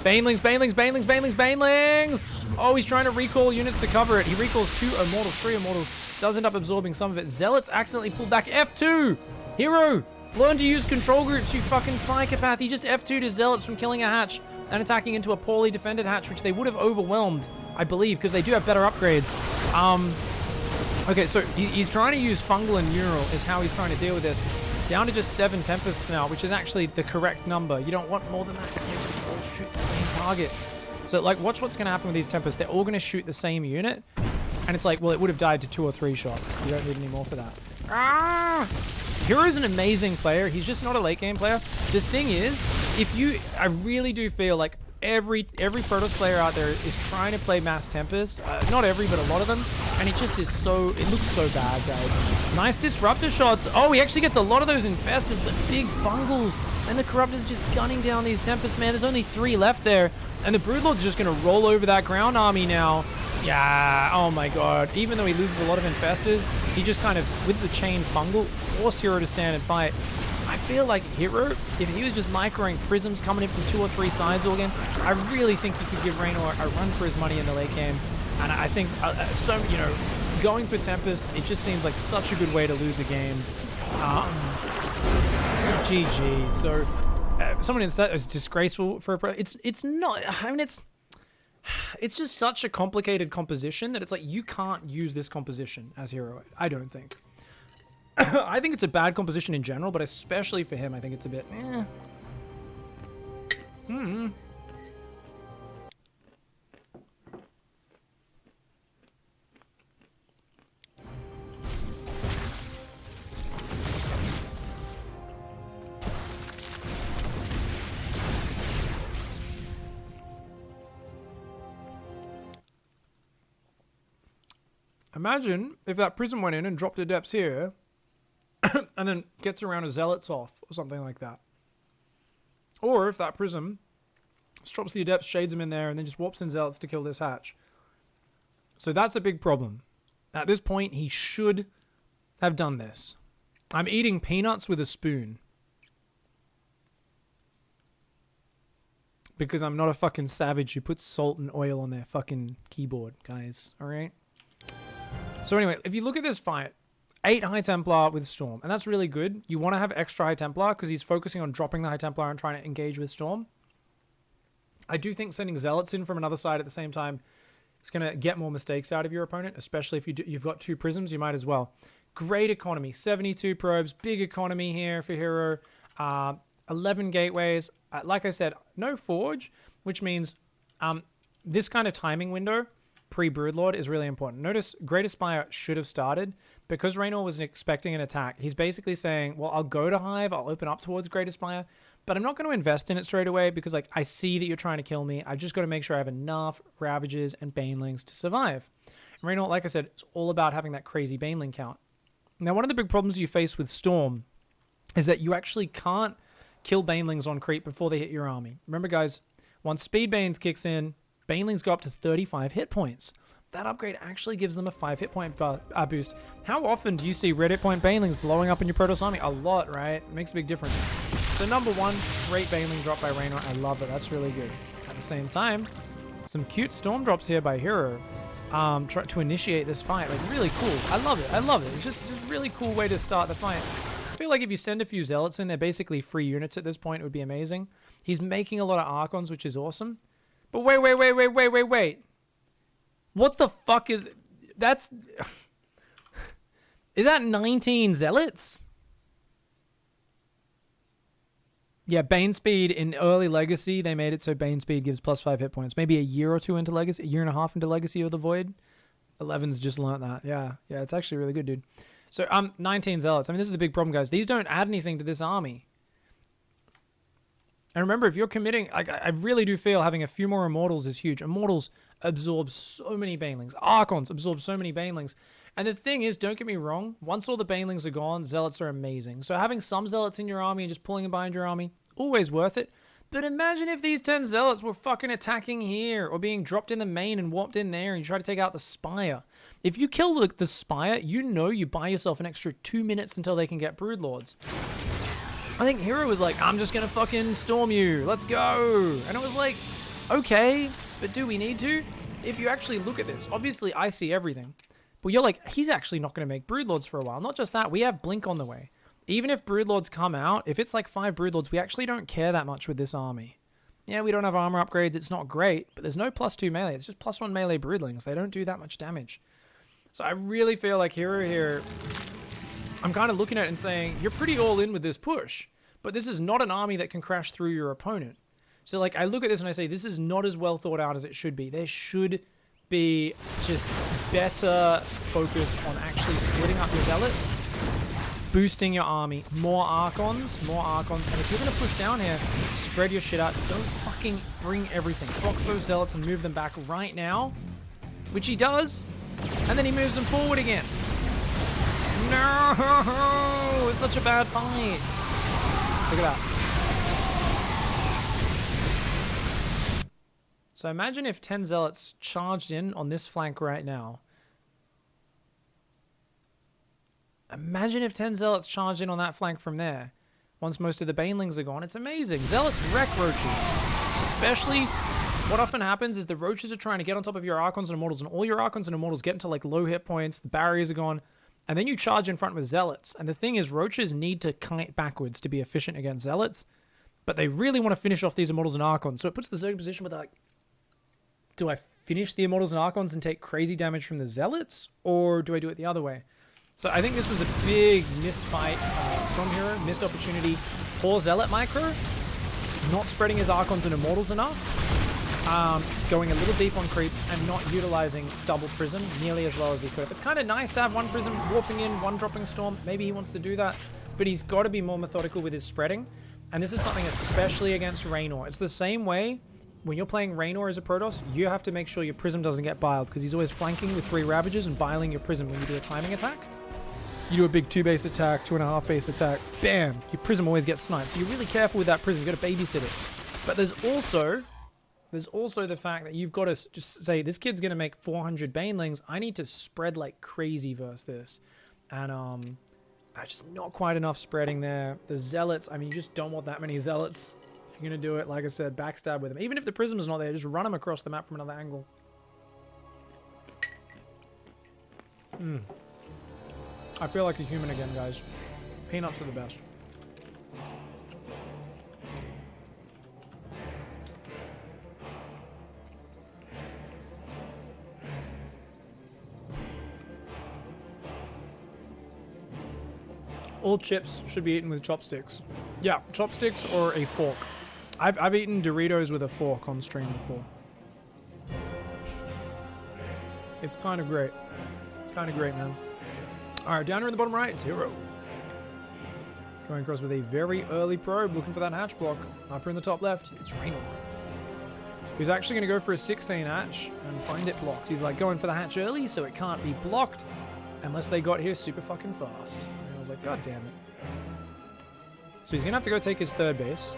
Banelings, Banelings, Banelings, Banelings, Banelings! Oh, he's trying to recall units to cover it. He recalls 2 Immortals, 3 Immortals, does end up absorbing some of it. Zealots accidentally pulled back F2! Hero! Learn to use control groups, you fucking psychopath. He just F2'd his Zealots from killing a hatch and attacking into a poorly defended hatch, which they would have overwhelmed, I believe, because they do have better upgrades. Okay, so he's trying to use Fungal and Neural is how he's trying to deal with this. Down to just 7 Tempests now, which is actually the correct number. You don't want more than that because they just all shoot the same target. So, like, watch what's going to happen with these Tempests. They're all going to shoot the same unit. And it's like, well, it would have died to 2 or 3 shots. You don't need any more for that. Hero's an amazing player. He's just not a late game player. The thing is, I really do feel like every Protoss player out there is trying to play Mass Tempest. Not every, but a lot of them. And it just is so, it looks so bad, guys. Nice Disruptor shots. Oh, he actually gets a lot of those Infestors, but big bungles. And the Corruptor's just gunning down these Tempests, man. There's only 3 left there. And the Broodlord's just going to roll over that ground army now. Yeah, oh my god. Even though he loses a lot of Infestors, he just kind of, with the chain fungal, forced Hero to stand and fight. I feel like Hero, if he was just microing Prisms coming in from 2 or 3 sides all game, I really think he could give Reynor a run for his money in the late game. And I think, going for Tempest, it just seems like such a good way to lose a game. GG. So, someone in that is disgraceful for a pro. It's not, I mean, it's just such a complicated composition that it's like you can't use this composition as Hero. I don't think. I think it's a bad composition in general, but especially for him, I think it's a bit. Imagine if that Prism went in and dropped Adepts here, and then gets around a Zealots off, or something like that. Or if that Prism drops the Adepts, shades them in there, and then just warps in Zealots to kill this hatch. So that's a big problem. At this point, he should have done this. I'm eating peanuts with a spoon. Because I'm not a fucking savage who puts salt and oil on their fucking keyboard, guys. Alright? So anyway, if you look at this fight, 8 High Templar with Storm, and that's really good. You want to have extra High Templar because he's focusing on dropping the High Templar and trying to engage with Storm. I do think sending Zealots in from another side at the same time is going to get more mistakes out of your opponent, especially if you've got 2 Prisms, you might as well. Great economy, 72 probes, big economy here for Hero, 11 gateways. Like I said, no Forge, which means this kind of timing window pre-Broodlord is really important. Notice Great Aspire should have started. Because Reynor was expecting an attack, he's basically saying, well, I'll go to Hive, I'll open up towards Great Aspire, but I'm not going to invest in it straight away because, like, I see that you're trying to kill me. I just got to make sure I have enough Ravages and Banelings to survive. And Reynor, like I said, it's all about having that crazy Baneling count. Now, one of the big problems you face with Storm is that you actually can't kill Banelings on creep before they hit your army. Remember, guys, once Speed Banes kicks in, Banelings go up to 35 hit points. That upgrade actually gives them a 5 hit point boost. How often do you see red hit point Banelings blowing up in your Protoss army? A lot, right? It makes a big difference. So number 1, great Baneling drop by Reynor. I love it. That's really good. At the same time, some cute Storm drops here by Hero to initiate this fight. Like, really cool. I love it. I love it. It's just a really cool way to start the fight. I feel like if you send a few Zealots in, they're basically free units at this point. It would be amazing. He's making a lot of Archons, which is awesome. But wait. What the fuck is... That's... Is that 19 Zealots? Yeah, Bane Speed in early Legacy, they made it so Bane Speed gives +5 hit points. Maybe a year or 2 into Legacy, a year and a half into Legacy of the Void. 11's just learnt that. Yeah, it's actually really good, dude. So, 19 Zealots. I mean, this is the big problem, guys. These don't add anything to this army. And remember, if you're committing, I really do feel having a few more Immortals is huge. Immortals absorb so many Banelings. Archons absorb so many Banelings. And the thing is, don't get me wrong, once all the Banelings are gone, Zealots are amazing. So having some Zealots in your army and just pulling them behind your army, always worth it. But imagine if these 10 Zealots were fucking attacking here or being dropped in the main and warped in there and you try to take out the Spire. If you kill the Spire, you know you buy yourself an extra 2 minutes until they can get Broodlords. I think Hero was like, I'm just going to fucking storm you. Let's go. And it was like, okay, but do we need to? If you actually look at this, obviously I see everything. But you're like, he's actually not going to make Broodlords for a while. Not just that, we have Blink on the way. Even if Broodlords come out, if it's like 5 Broodlords, we actually don't care that much with this army. Yeah, we don't have armor upgrades. It's not great, but there's no +2 melee. It's just +1 melee Broodlings. They don't do that much damage. So I really feel like Hero here... I'm kind of looking at it and saying, you're pretty all in with this push, but this is not an army that can crash through your opponent. So, like, I look at this and I say, this is not as well thought out as it should be. There should be just better focus on actually splitting up your zealots, boosting your army, more Archons, and if you're going to push down here, spread your shit out. Don't fucking bring everything. Box those zealots and move them back right now, which he does, and then he moves them forward again. No! It's such a bad fight. Look at that. So imagine if 10 zealots charged in on this flank right now. Imagine if 10 zealots charged in on that flank from there. Once most of the banelings are gone, it's amazing. Zealots wreck roaches. Especially, what often happens is the roaches are trying to get on top of your Archons and Immortals, and all your Archons and Immortals get into like low hit points, the barriers are gone, and then you charge in front with Zealots. And the thing is, roaches need to kite backwards to be efficient against Zealots, but they really want to finish off these Immortals and Archons. So it puts the Zerg in a position where they're like, do I finish the Immortals and Archons and take crazy damage from the Zealots, or do I do it the other way? So I think this was a big missed fight from Hero, missed opportunity. Poor Zealot micro, not spreading his Archons and Immortals enough, going a little deep on creep, and not utilizing double Prism nearly as well as he could have. It's kind of nice to have one Prism warping in, one dropping Storm. Maybe he wants to do that, but he's got to be more methodical with his spreading. And this is something especially against Reynor. It's the same way when you're playing Reynor as a Protoss, you have to make sure your Prism doesn't get biled, because he's always flanking with 3 Ravagers and biling your Prism when you do a timing attack. You do a big 2 base attack, 2.5 base attack, bam, your Prism always gets sniped. So you're really careful with that Prism, you got to babysit it. But there's also the fact that you've got to just say, this kid's going to make 400 Banelings, I need to spread like crazy versus this. And just not quite enough spreading there. The Zealots, I mean, you just don't want that many Zealots. If you're going to do it, like I said, backstab with them. Even if the Prism's not there, just run them across the map from another angle. I feel like a human again, guys. Peanuts are the best. All chips should be eaten with chopsticks. Yeah, chopsticks or a fork. I've eaten Doritos with a fork on stream before. It's kind of great. It's kind of great, man. Alright, down here in the bottom right, it's Hero. Going across with a very early probe, looking for that hatch block. Up here in the top left, it's Reynor. He's actually going to go for a 16 hatch and find it blocked. He's like going for the hatch early, so it can't be blocked unless they got here super fucking fast. And I was like, god damn it. So he's going to have to go take his 3rd base.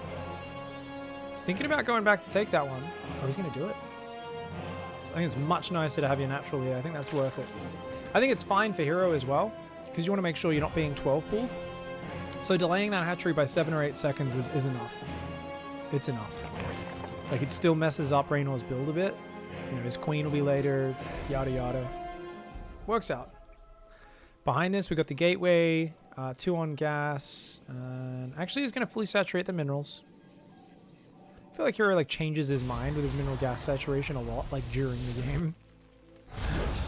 He's thinking about going back to take that one. Oh, he's going to do it. So I think it's much nicer to have your natural here. I think that's worth it. I think it's fine for Hero as well, because you want to make sure you're not being 12 pulled. So delaying that hatchery by 7 or 8 seconds is enough. It's enough. Like, it still messes up Reynor's build a bit. You know, his queen will be later, yada yada. Works out. Behind this, we got the gateway, 2 on gas, and actually he's going to fully saturate the minerals. I feel like Hero like changes his mind with his mineral gas saturation a lot, like during the game.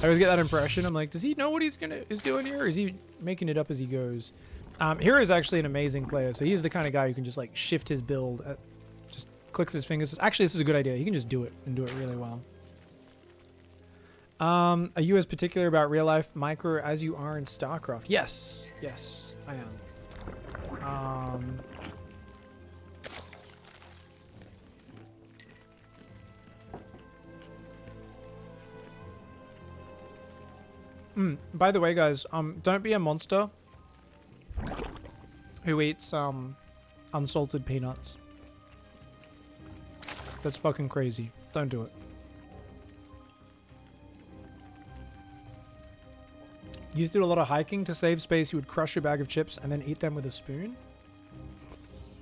I always get that impression. I'm like, does he know what is doing here, or is he making it up as he goes? Hero is actually an amazing player, so he's the kind of guy who can just like shift his build, just clicks his fingers. Actually, this is a good idea. He can just do it and do it really well. Are you as particular about real life micro as you are in StarCraft? Yes, yes, I am. By the way, guys, don't be a monster who eats unsalted peanuts. That's fucking crazy. Don't do it. You used to do a lot of hiking to save space. You would crush your bag of chips and then eat them with a spoon.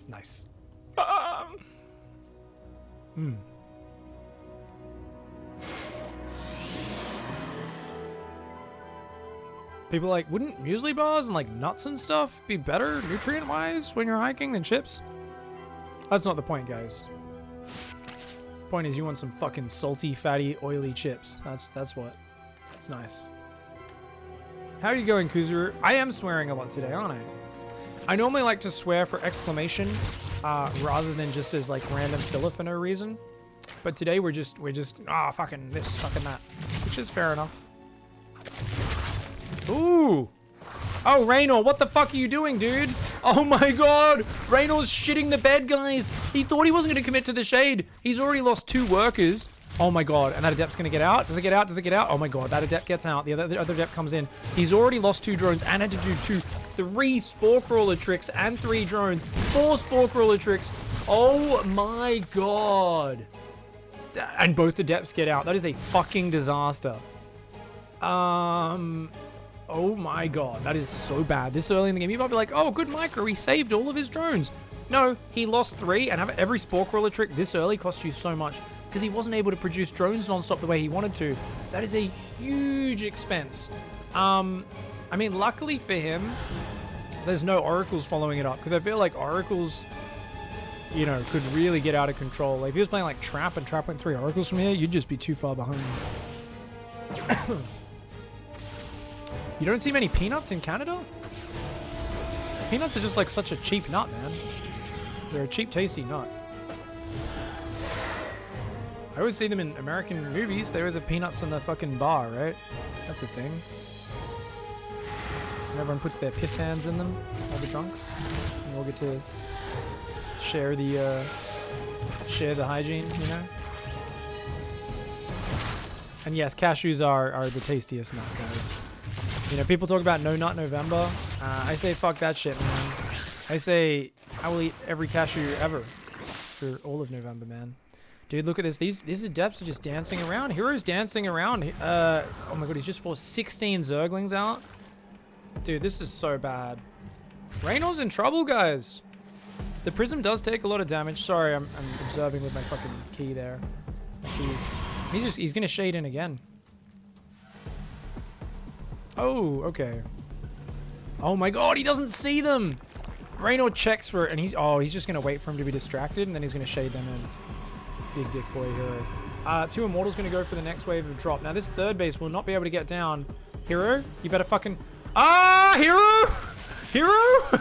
Nice. People are like, wouldn't muesli bars and like nuts and stuff be better nutrient-wise when you're hiking than chips? That's not the point, guys. Point is, you want some fucking salty, fatty, oily chips. That's what. It's nice. How are you going, Kuzuru? I am swearing a lot today, aren't I? I normally like to swear for exclamation rather than just as like random filler for no reason. But today we're just fucking this, fucking that, which is fair enough. Ooh. Oh, Reynor, what the fuck are you doing, dude? Oh my god! Reynor's shitting the bed, guys! He thought he wasn't gonna commit to the shade. He's already lost 2 workers. Oh my god, and that adept's gonna get out? Does it get out? Does it get out? Oh my god, that adept gets out. The other adept comes in. He's already lost 2 drones and had to do 3 spore crawler tricks and 3 drones. 4 spore crawler tricks. Oh my god. And both adepts get out. That is a fucking disaster. Oh my god, that is so bad. This early in the game, you might be like, oh, good micro, he saved all of his drones. No, he lost 3, and every spore crawler trick this early costs you so much because he wasn't able to produce drones non-stop the way he wanted to. That is a huge expense. I mean, luckily for him, there's no oracles following it up because I feel like oracles, you know, could really get out of control. Like, if he was playing like Trap and Trap went 3 oracles from here, you'd just be too far behind. You don't see many peanuts in Canada? Peanuts are just like such a cheap nut, man. They're a cheap, tasty nut. I always see them in American movies. There is a peanuts in the fucking bar, right? That's a thing. And everyone puts their piss hands in them, all the drunks. And we'll get to share the hygiene, you know? And yes, cashews are the tastiest nut, guys. You know, people talk about No Nut November. I say fuck that shit, man. I say I will eat every cashew ever for all of November, man. Dude, look at this. These adepts are just dancing around. Hero's dancing around. Oh my god, he's just forced 16 Zerglings out. Dude, this is so bad. Reynor's in trouble, guys. The Prism does take a lot of damage. Sorry, I'm observing with my fucking key there. He's gonna shade in again. Oh, okay. Oh my god, he doesn't see them! Reynor checks for it, and he's just gonna wait for him to be distracted, and then he's gonna shade them in. Big dick boy hero. 2 Immortals gonna go for the next wave of drop. Now this third base will not be able to get down. Hero, you better fucking... Ah, Hero! Hero!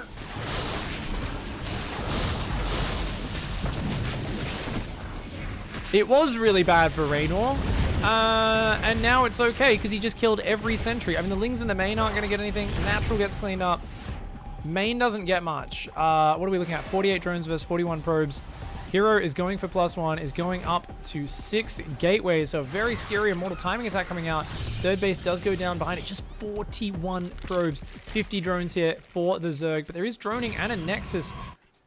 It was really bad for Reynor. And now it's okay because he just killed every sentry. I mean, the Lings in the main aren't going to get anything. Natural gets cleaned up. Main doesn't get much. What are we looking at? 48 drones versus 41 probes. Hero is going for +1, is going up to 6 gateways. So a very scary immortal timing attack coming out. Third base does go down behind it. Just 41 probes. 50 drones here for the Zerg. But there is droning and a Nexus.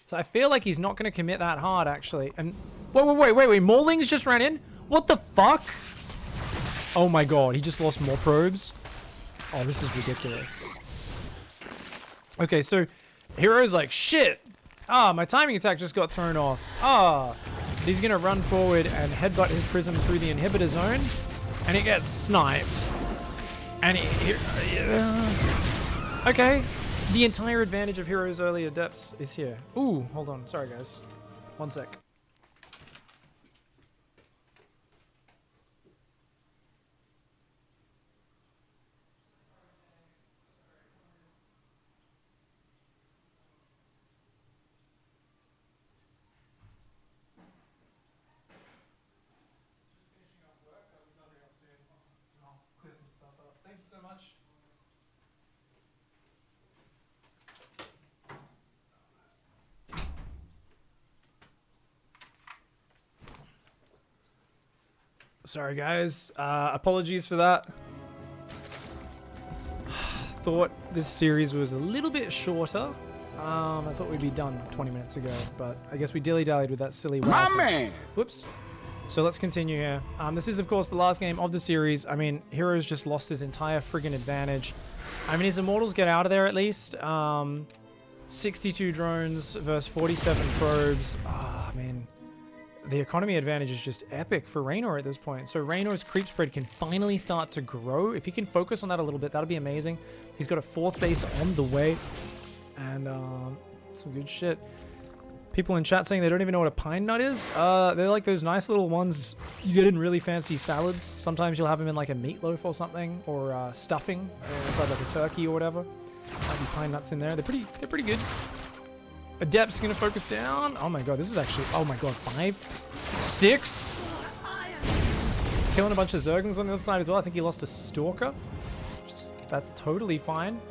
So I feel like he's not going to commit that hard, actually. And wait. More Lings just ran in? What the fuck? Oh my god, he just lost more probes. Oh, this is ridiculous. Okay, so Hero's like, shit. My timing attack just got thrown off. So he's gonna run forward and headbutt his Prism through the inhibitor zone, and it gets sniped. And okay, the entire advantage of Hero's early adepts is here. Ooh, hold on, sorry guys. 1 sec. Sorry guys, apologies for that. Thought this series was a little bit shorter. I thought we'd be done 20 minutes ago, but I guess we dilly-dallied with that silly My man! Whoops. So let's continue here. This is of course the last game of the series. I mean, Hero's just lost his entire friggin' advantage. I mean, his Immortals get out of there at least. 62 drones versus 47 probes. I mean, the economy advantage is just epic for Reynor at this point. So Reynor's creep spread can finally start to grow. If he can focus on that a little bit, that'll be amazing. He's got a 4th base on the way. And some good shit. People in chat saying they don't even know what a pine nut is. They're like those nice little ones you get in really fancy salads. Sometimes you'll have them in like a meatloaf or something, or stuffing inside like a turkey or whatever. Might be pine nuts in there. They're pretty good. Adept's gonna focus down. Oh my god, this is actually, oh my god, 5, 6. Killing a bunch of Zerglings on the other side as well. I think he lost a Stalker. That's totally fine.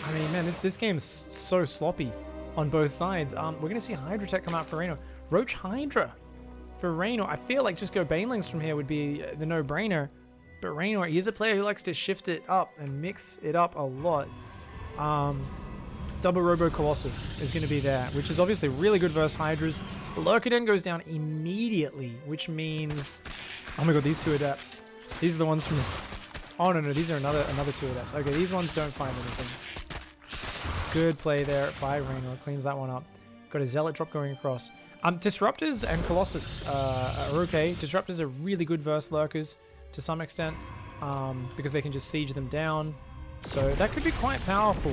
I mean, man, this game's so sloppy on both sides. We're gonna see Hydra Tech come out for Reynor. Roach Hydra for Reynor. I feel like just go Banelings from here would be the no-brainer. But Reynor, he is a player who likes to shift it up and mix it up a lot. Double Robo Colossus is going to be there, which is obviously really good versus Hydras. Lurkiden goes down immediately, which means... Oh my god, these two Adepts. These are the ones from... Oh no, these are another two Adepts. Okay, these ones don't find anything. Good play there by Reynor. Cleans that one up. Got a Zealot drop going across. Disruptors and Colossus are okay. Disruptors are really good versus Lurkers to some extent, because they can just siege them down. So that could be quite powerful.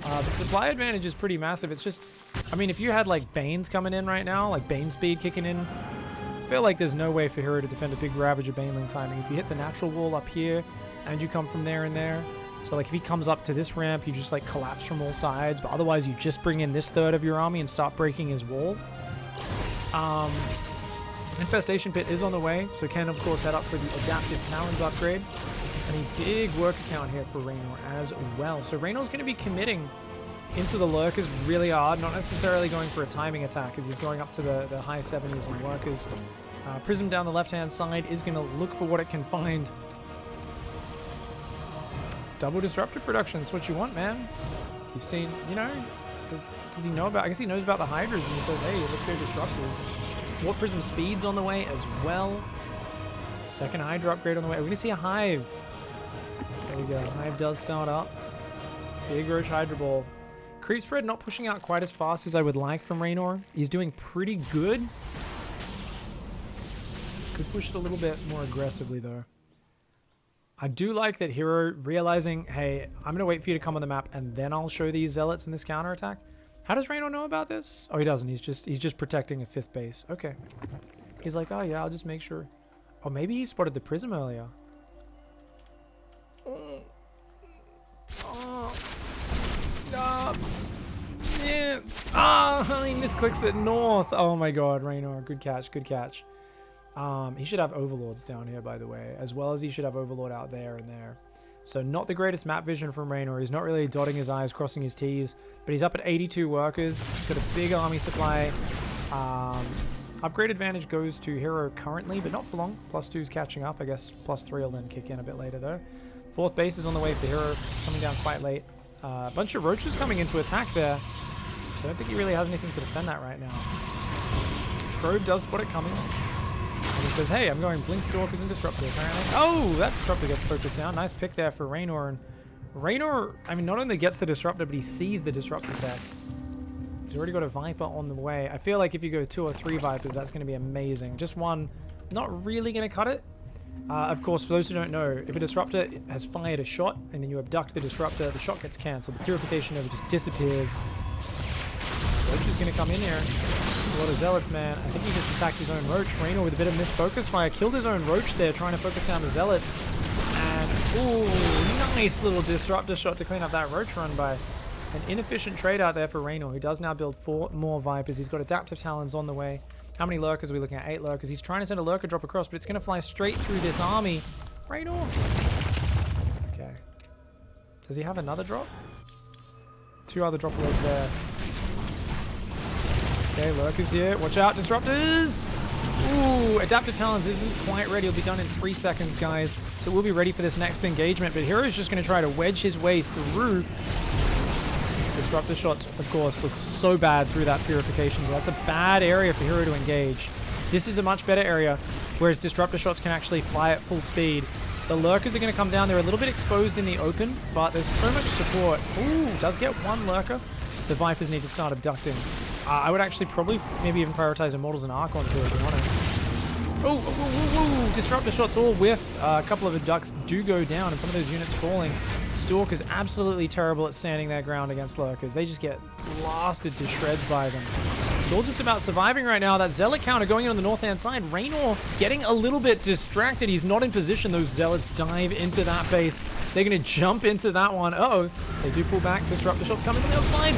The supply advantage is pretty massive. It's just, I mean, if you had like Banes coming in right now, like Bane speed kicking in, I feel like there's no way for Hero to defend a big Ravager Baneling timing. If you hit the natural wall up here, and you come from there and there, so like if he comes up to this ramp, you just like collapse from all sides, but otherwise you just bring in this third of your army and start breaking his wall. Infestation Pit is on the way, so can of course head up for the Adaptive Talons upgrade. And a big work account here for Reynor as well. So Reynor's going to be committing into the Lurkers really hard, not necessarily going for a timing attack as he's going up to the high 70s in Workers. Prism down the left-hand side is going to look for what it can find. Double Disruptor production, that's what you want, man. You've seen, you know, does he know about, I guess he knows about the Hydras and he says, hey, let's go Disruptors. More Prism Speed's on the way as well. Second Hydra upgrade on the way. We're going to see a Hive. There we go. Hive does start up. Big Roach Hydra Ball. Creep Spread not pushing out quite as fast as I would like from Reynor. He's doing pretty good. Could push it a little bit more aggressively though. I do like that Hero realizing, hey, I'm going to wait for you to come on the map and then I'll show these Zealots in this counterattack. How does Reynor know about this? Oh, he doesn't. He's just protecting a 5th base. Okay. He's like, oh yeah, I'll just make sure. Oh, maybe he spotted the Prism earlier. Yeah. He misclicks it north. Oh my god, Reynor. Good catch, good catch. He should have Overlords down here, by the way, as well as he should have Overlord out there and there. So not the greatest map vision from Reynor. He's not really dotting his I's, crossing his T's, but he's up at 82 workers. He's got a big army supply. Upgrade advantage goes to Hero currently, but not for long. +2's catching up. I guess +3 will then kick in a bit later, though. 4th base is on the way for Hero, coming down quite late. A bunch of Roaches coming into attack there. Don't think he really has anything to defend that right now. Probe does spot it coming. And he says, hey, I'm going Blink Stalkers and Disruptor, apparently. Oh, that Disruptor gets focused down. Nice pick there for Reynor. And Reynor, I mean, not only gets the Disruptor, but he sees the Disruptor tech. He's already got a Viper on the way. I feel like if you go 2 or 3 Vipers, that's going to be amazing. Just one, not really going to cut it. Of course, for those who don't know, if a Disruptor has fired a shot and then you abduct the Disruptor, the shot gets cancelled. The Purification Nova just disappears. Roach is going to come in here. A lot of Zealots, man. I think he just attacked his own Roach. Reynor with a bit of misfocus fire. Killed his own Roach there, trying to focus down the Zealots. And, ooh, nice little Disruptor shot to clean up that Roach run by an inefficient trade out there for Reynor, who does now build 4 more Vipers. He's got Adaptive Talons on the way. How many Lurkers are we looking at? 8 Lurkers. He's trying to send a Lurker drop across, but it's going to fly straight through this army. Reynor. Okay. Does he have another drop? 2 other drop loads there. Okay, Lurkers here. Watch out, Disruptors! Ooh, Adaptive Talons isn't quite ready. It'll be done in 3 seconds, guys. So we'll be ready for this next engagement. But Hero's just going to try to wedge his way through. Disruptor shots, of course, look so bad through that Purification. So that's a bad area for Hero to engage. This is a much better area, whereas Disruptor shots can actually fly at full speed. The Lurkers are going to come down. They're a little bit exposed in the open, but there's so much support. Ooh, does get 1 Lurker. The Vipers need to start abducting. I would actually probably maybe even prioritize Immortals and Archons here, to be honest. Oh, Disruptor shots all whiff. A couple of abducts do go down, and some of those units falling. Stalk is absolutely terrible at standing their ground against Lurkers. They just get blasted to shreds by them. It's all just about surviving right now. That Zealot counter going in on the north-hand side. Reynor getting a little bit distracted. He's not in position. Those Zealots dive into that base. They're going to jump into that one. Uh-oh. They do pull back. Disruptor shots coming from the outside.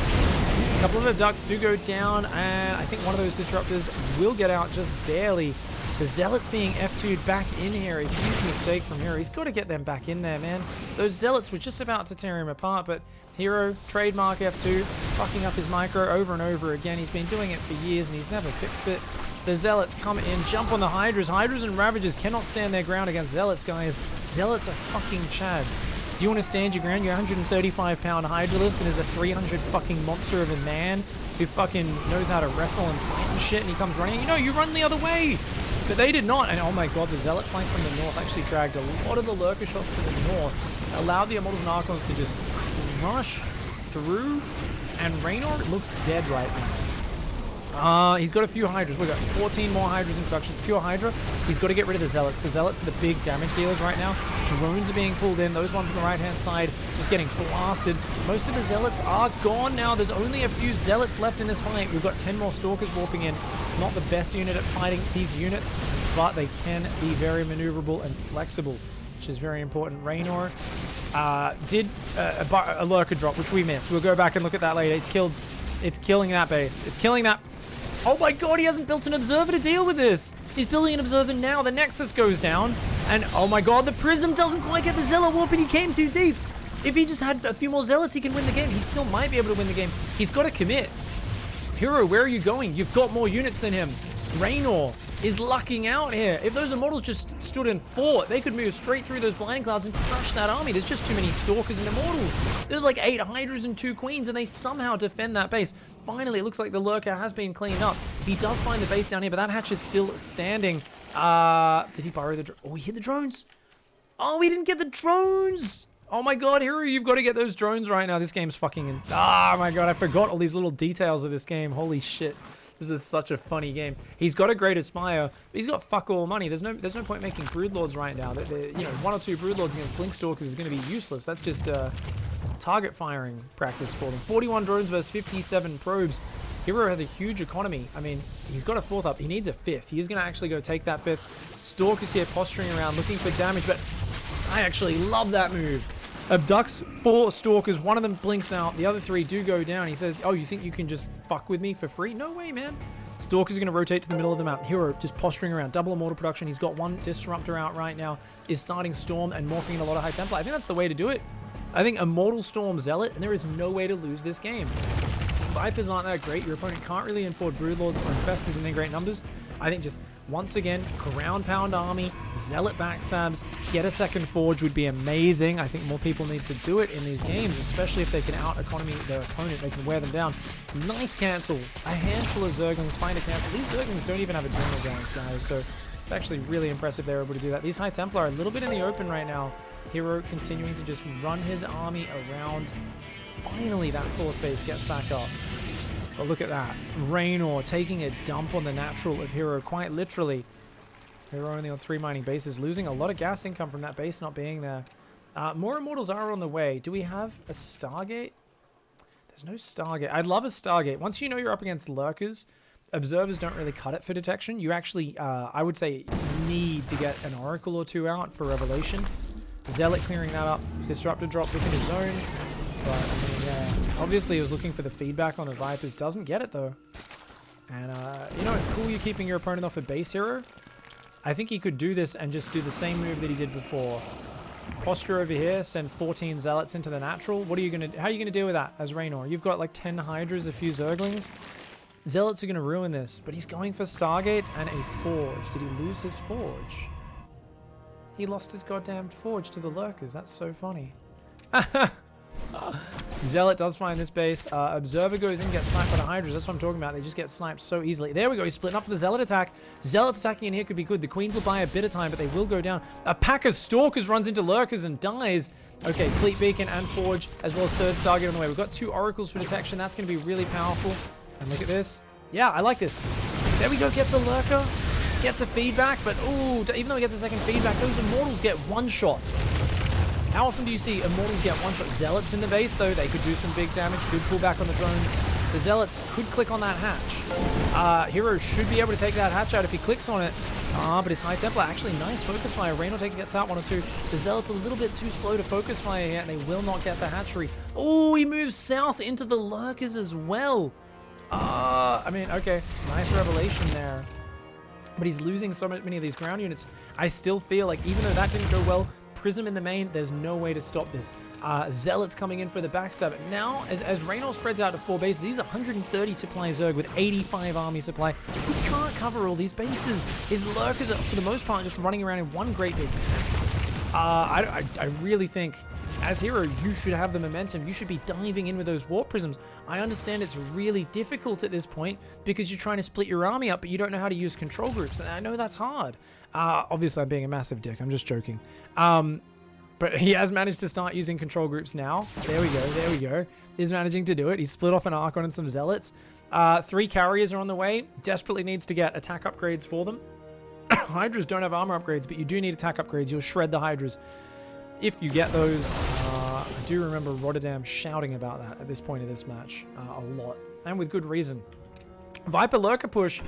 A couple of the ducks do go down, and I think one of those disruptors will get out just barely. The Zealots being F2'd back in here, a huge mistake from Hero. He's got to get them back in there, man. Those Zealots were just about to tear him apart, but Hero, trademark F2, fucking up his micro over and over again. He's been doing it for years, and he's never fixed it. The Zealots come in, jump on the Hydras. Hydras and Ravagers cannot stand their ground against Zealots, guys. Zealots are fucking chads. Do you want to stand your ground? You're a 135-pound Hydralisk, and there's a 300 fucking monster of a man who fucking knows how to wrestle and fight and shit, and he comes running. You know, you run the other way. But they did not, and oh my god, the Zealot flank from the north actually dragged a lot of the Lurker shots to the north, allowed the Immortals and Archons to just crush through, and Reynor looks dead right now. He's got a few Hydras. We've got 14 more Hydras in production. Pure Hydra. He's got to get rid of the Zealots. The Zealots are the big damage dealers right now. Drones are being pulled in. Those ones on the right-hand side just getting blasted. Most of the Zealots are gone now. There's only a few Zealots left in this fight. We've got 10 more Stalkers warping in. Not the best unit at fighting these units, but they can be very maneuverable and flexible, which is very important. Reynor did a Lurker drop, which we missed. We'll go back and look at that later. It's killing that base. It's killing that. Oh my god, he hasn't built an Observer to deal with this. He's building an Observer now. The Nexus goes down. And oh my god, the Prism doesn't quite get the Zealot warp, and he came too deep. If he just had a few more Zealots, he can win the game. He still might be able to win the game. He's got to commit. Hero, where are you going? You've got more units than him. Reynor is lucking out here. If those Immortals just stood and fought, they could move straight through those Blinding Clouds and crush that army. There's just too many Stalkers and Immortals. There's like 8 Hydras and 2 Queens, and they somehow defend that base. Finally, it looks like the Lurker has been cleaned up. He does find the base down here, but that hatch is still standing. Did he borrow the Oh, he hit the drones. Oh, he didn't get the drones. Oh my god, Hero, you've got to get those drones right now. This game's fucking in. Oh my god, I forgot all these little details of this game. Holy shit. This is such a funny game. He's got a great Aspire, but he's got fuck all money. There's no point making Broodlords right now. You know, 1 or 2 Broodlords against Blinkstalkers is going to be useless. That's just target firing practice for them. 41 drones versus 57 probes. Hero has a huge economy. I mean, he's got a 4th up. He needs a 5th. He is going to actually go take that 5th. Stalkers here posturing around, looking for damage, but I actually love that move. Abducts 4 Stalkers, 1 of them blinks out, the other 3 do go down. He says, oh, you think you can just fuck with me for free? No way, man. Stalkers are going to rotate to the middle of the map. Hero just posturing around, double Immortal production. He's got 1 Disruptor out right now, is starting Storm and morphing in a lot of High Templar. I think that's the way to do it. I think Immortal Storm Zealot, and there is no way to lose this game. Vipers aren't that great. Your opponent can't really afford Broodlords or Infestors in their great numbers. I think just once again, ground pound army, Zealot backstabs, get a second Forge would be amazing. I think more people need to do it in these games, especially if they can out-economy their opponent. They can wear them down. Nice cancel. A handful of Zerglings find a cancel. These Zerglings don't even have Adrenal Glands, guys, so it's actually really impressive they're able to do that. These High Templar are a little bit in the open right now. Hero continuing to just run his army around. Finally, that 4th base gets back up. But look at that. Reynor taking a dump on the natural of Hero, quite literally. Hero only on 3 mining bases, losing a lot of gas income from that base not being there. More Immortals are on the way. Do we have a Stargate? There's no Stargate. I'd love a Stargate. Once you know you're up against Lurkers, Observers don't really cut it for detection. You actually, I would say, need to get an Oracle or 2 out for Revelation. Zealot clearing that up. Disruptor drop within his zone. But, I mean, yeah. Obviously, he was looking for the feedback on the Vipers. Doesn't get it, though. And, you know, it's cool you're keeping your opponent off a base, Hero. I think he could do this and just do the same move that he did before. Posture over here, send 14 Zealots into the natural. What are you going to... How are you going to deal with that as Reynor? You've got, like, 10 Hydras, a few Zerglings. Zealots are going to ruin this. But he's going for Stargates and a Forge. Did he lose his Forge? He lost his goddamn Forge to the Lurkers. That's so funny. Zealot does find this base. Observer goes in, gets sniped by the Hydras. That's what I'm talking about. They just get sniped so easily. There we go. He's splitting up for the Zealot attack. Zealot attacking in here could be good. The Queens will buy a bit of time, but they will go down. A pack of Stalkers runs into Lurkers and dies. Okay, Fleet Beacon and Forge, as well as 3rd Stargate on the way. We've got 2 Oracles for detection. That's going to be really powerful. And look at this. Yeah, I like this. There we go. Gets a Lurker. Gets a feedback, but ooh, even though he gets a second feedback, those Immortals get 1 shot. How often do you see Immortals get 1 shot? Zealots in the base, though, they could do some big damage. Good pullback on the drones. The Zealots could click on that hatch. Hero should be able to take that hatch out if he clicks on it. But his High Templar, actually nice focus fire. Reynor gets out 1 or 2. The Zealot's a little bit too slow to focus fire here, and they will not get the hatchery. Oh, he moves south into the Lurkers as well. I mean, okay, nice revelation there. But he's losing so many of these ground units. I still feel like, even though that didn't go well, Prism in the main, there's no way to stop this. Zealots coming in for the backstab. Now, as Reynor spreads out to 4 bases, he's 130 supply Zerg with 85 army supply. He can't cover all these bases. His Lurkers are, for the most part, just running around in one great big pack. I really think, as Hero, you should have the momentum. You should be diving in with those Warp Prisms. I understand it's really difficult at this point because you're trying to split your army up, but you don't know how to use control groups. And I know that's hard. Obviously, I'm being a massive dick. I'm just joking. But he has managed to start using control groups now. There we go. There we go. He's managing to do it. He's split off an Archon and some Zealots. 3 carriers are on the way. Desperately needs to get attack upgrades for them. Hydras don't have armor upgrades, but you do need attack upgrades. You'll shred the Hydras if you get those. I do remember Rotterdam shouting about that at this point of this match a lot, and with good reason. Viper Lurker push.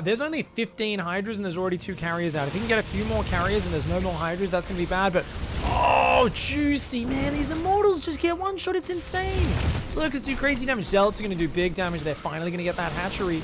There's only 15 Hydras and there's already 2 carriers out. If he can get a few more carriers and there's no more Hydras, that's going to be bad. But, oh, juicy, man. These Immortals just get one shot. It's insane. Lurkers do crazy damage. Zealots are going to do big damage. They're finally going to get that hatchery.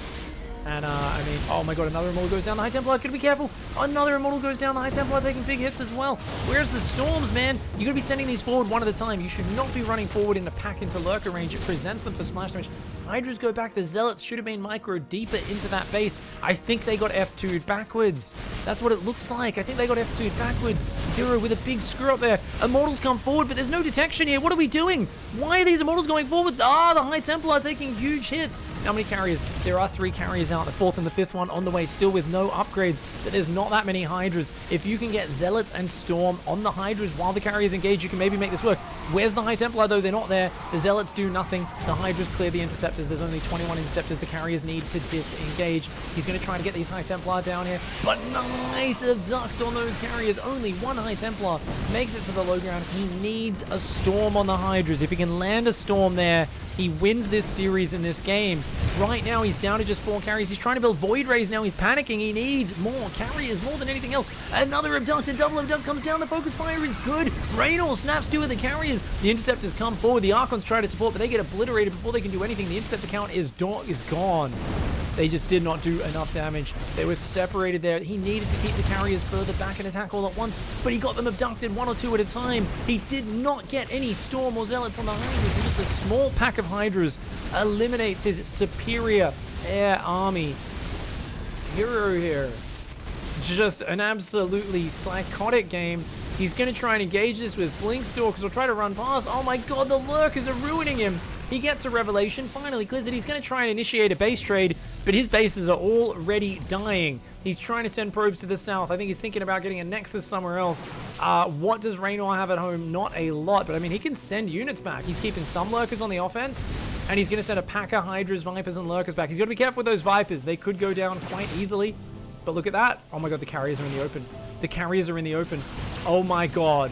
And, I mean, oh my god, another Immortal goes down. The High Templar, gotta be careful. Another Immortal goes down. The High Templar taking big hits as well. Where's the Storms, man? You gotta be sending these forward one at a time. You should not be running forward in a pack into Lurker range. It presents them for splash damage. Hydras go back. The Zealots should have been micro deeper into that base. I think they got F2'd backwards. That's what it looks like. I think they got F2'd backwards. Hero with a big screw up there. Immortals come forward, but there's no detection here. What are we doing? Why are these Immortals going forward? The High Templar are taking huge hits. How many carriers? There are 3 carriers out. The 4th and the 5th one on the way, still with no upgrades, but there's not that many Hydras. If you can get Zealots and Storm on the Hydras while the carriers engage, you can maybe make this work. Where's the High Templar, though? They're not there. The Zealots do nothing. The Hydras clear the Interceptors. There's only 21 Interceptors the carriers need to disengage. He's going to try to get these High Templar down here, but nice abducts on those carriers. Only 1 High Templar makes it to the low ground. He needs a Storm on the Hydras. If he can land a Storm there, he wins this series in this game. Right now, he's down to just 4 carries. He's trying to build Void Rays now. He's panicking. He needs more carriers, more than anything else. Another abduct, a double abduct comes down. The focus fire is good. Reynor snaps 2 of the carriers. The Interceptors come forward. The Archons try to support, but they get obliterated before they can do anything. The Interceptor count is gone. They just did not do enough damage. They were separated there. He needed to keep the carriers further back and attack all at once, but he got them abducted 1 or 2 at a time. He did not get any Storm or Zealots on the Hydras. Just a small pack of Hydras eliminates his superior air army. Hero here. Just an absolutely psychotic game. He's going to try and engage this with Blink Stalkers. He'll try to run past. Oh my god, the Lurkers are ruining him. He gets a revelation, finally clears it. He's going to try and initiate a base trade, but his bases are already dying. He's trying to send probes to the south. I think he's thinking about getting a Nexus somewhere else. What does Reynor have at home? Not a lot, but I mean, he can send units back. He's keeping some Lurkers on the offense, and he's going to send a pack of Hydras, Vipers, and Lurkers back. He's got to be careful with those Vipers. They could go down quite easily, but look at that. Oh my god, the carriers are in the open. The carriers are in the open. Oh my god.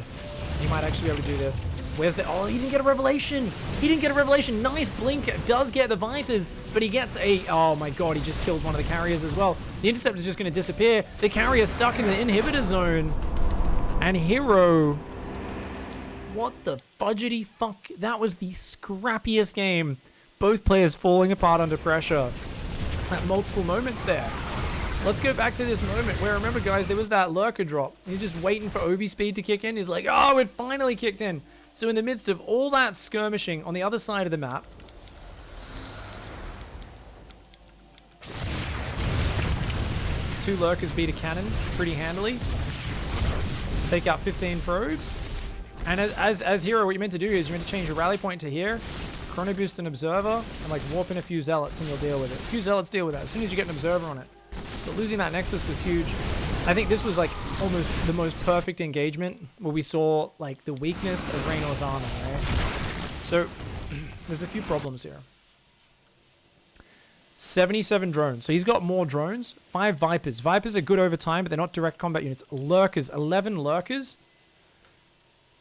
He might actually be able to do this. Where's the... Oh, he didn't get a revelation. He didn't get a revelation. Nice blink. Does get the Vipers, but he gets a... Oh my god, he just kills one of the carriers as well. The Interceptor's just going to disappear. The carrier's stuck in the inhibitor zone. And Hero... What the fudgety fuck? That was the scrappiest game. Both players falling apart under pressure at multiple moments there. Let's go back to this moment where, remember guys, there was that Lurker drop. He's just waiting for OV speed to kick in. He's like, oh, it finally kicked in. So in the midst of all that skirmishing on the other side of the map, two Lurkers beat a cannon pretty handily. Take out 15 probes. And as Hero, what you're meant to do is you're meant to change your rally point to here, chrono boost an observer, and like warp in a few Zealots and you'll deal with it. A few Zealots deal with that as soon as you get an observer on it. But losing that Nexus was huge. I think this was like almost the most perfect engagement where we saw like the weakness of Reynor's army, right? So there's a few problems here. 77 drones. So he's got more drones. 5 Vipers. Vipers are good over time, but they're not direct combat units. Lurkers. 11 Lurkers.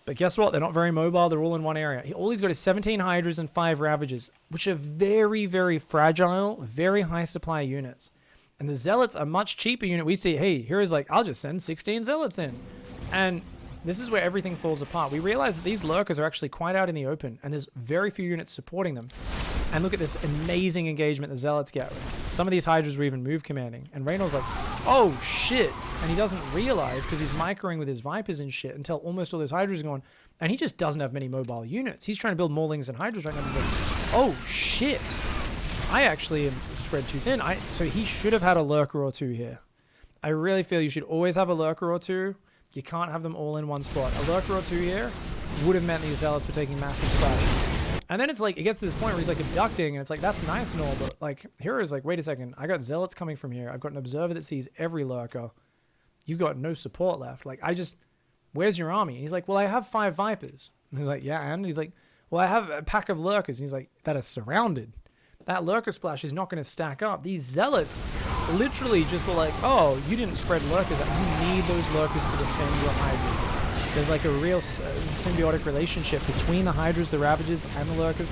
But guess what? They're not very mobile. They're all in one area. All he's got is 17 Hydras and 5 Ravagers, which are very, very fragile, very high supply units. And the Zealots are much cheaper unit. We see, hey, Hero's like, I'll just send 16 Zealots in. And this is where everything falls apart. We realize that these Lurkers are actually quite out in the open, and there's very few units supporting them. And look at this amazing engagement the Zealots get. Some of these Hydras were even move commanding. And Reynor's like, oh shit. And he doesn't realize, because he's microing with his Vipers and shit, until almost all those Hydras are gone. And he just doesn't have many mobile units. He's trying to build Maulings and Hydras right now. He's like, oh shit. I actually am spread too thin. So he should have had a Lurker or two here. I really feel you should always have a Lurker or two. You can't have them all in one spot. A Lurker or two here would have meant these Zealots were taking massive splash. And then it's like, it gets to this point where he's like abducting, and it's like, that's nice and all, but like, Hero's like, wait a second, I got Zealots coming from here. I've got an Observer that sees every Lurker. You got no support left. Like, where's your army? And he's like, well, I have 5 Vipers. And he's like, yeah, and he's like, well, I have a pack of Lurkers. And he's like, that are surrounded. That Lurker splash is not going to stack up. These Zealots literally just were like, oh, you didn't spread Lurkers out. You need those Lurkers to defend your Hydras. There's like a real symbiotic relationship between the Hydras, the Ravagers, and the Lurkers.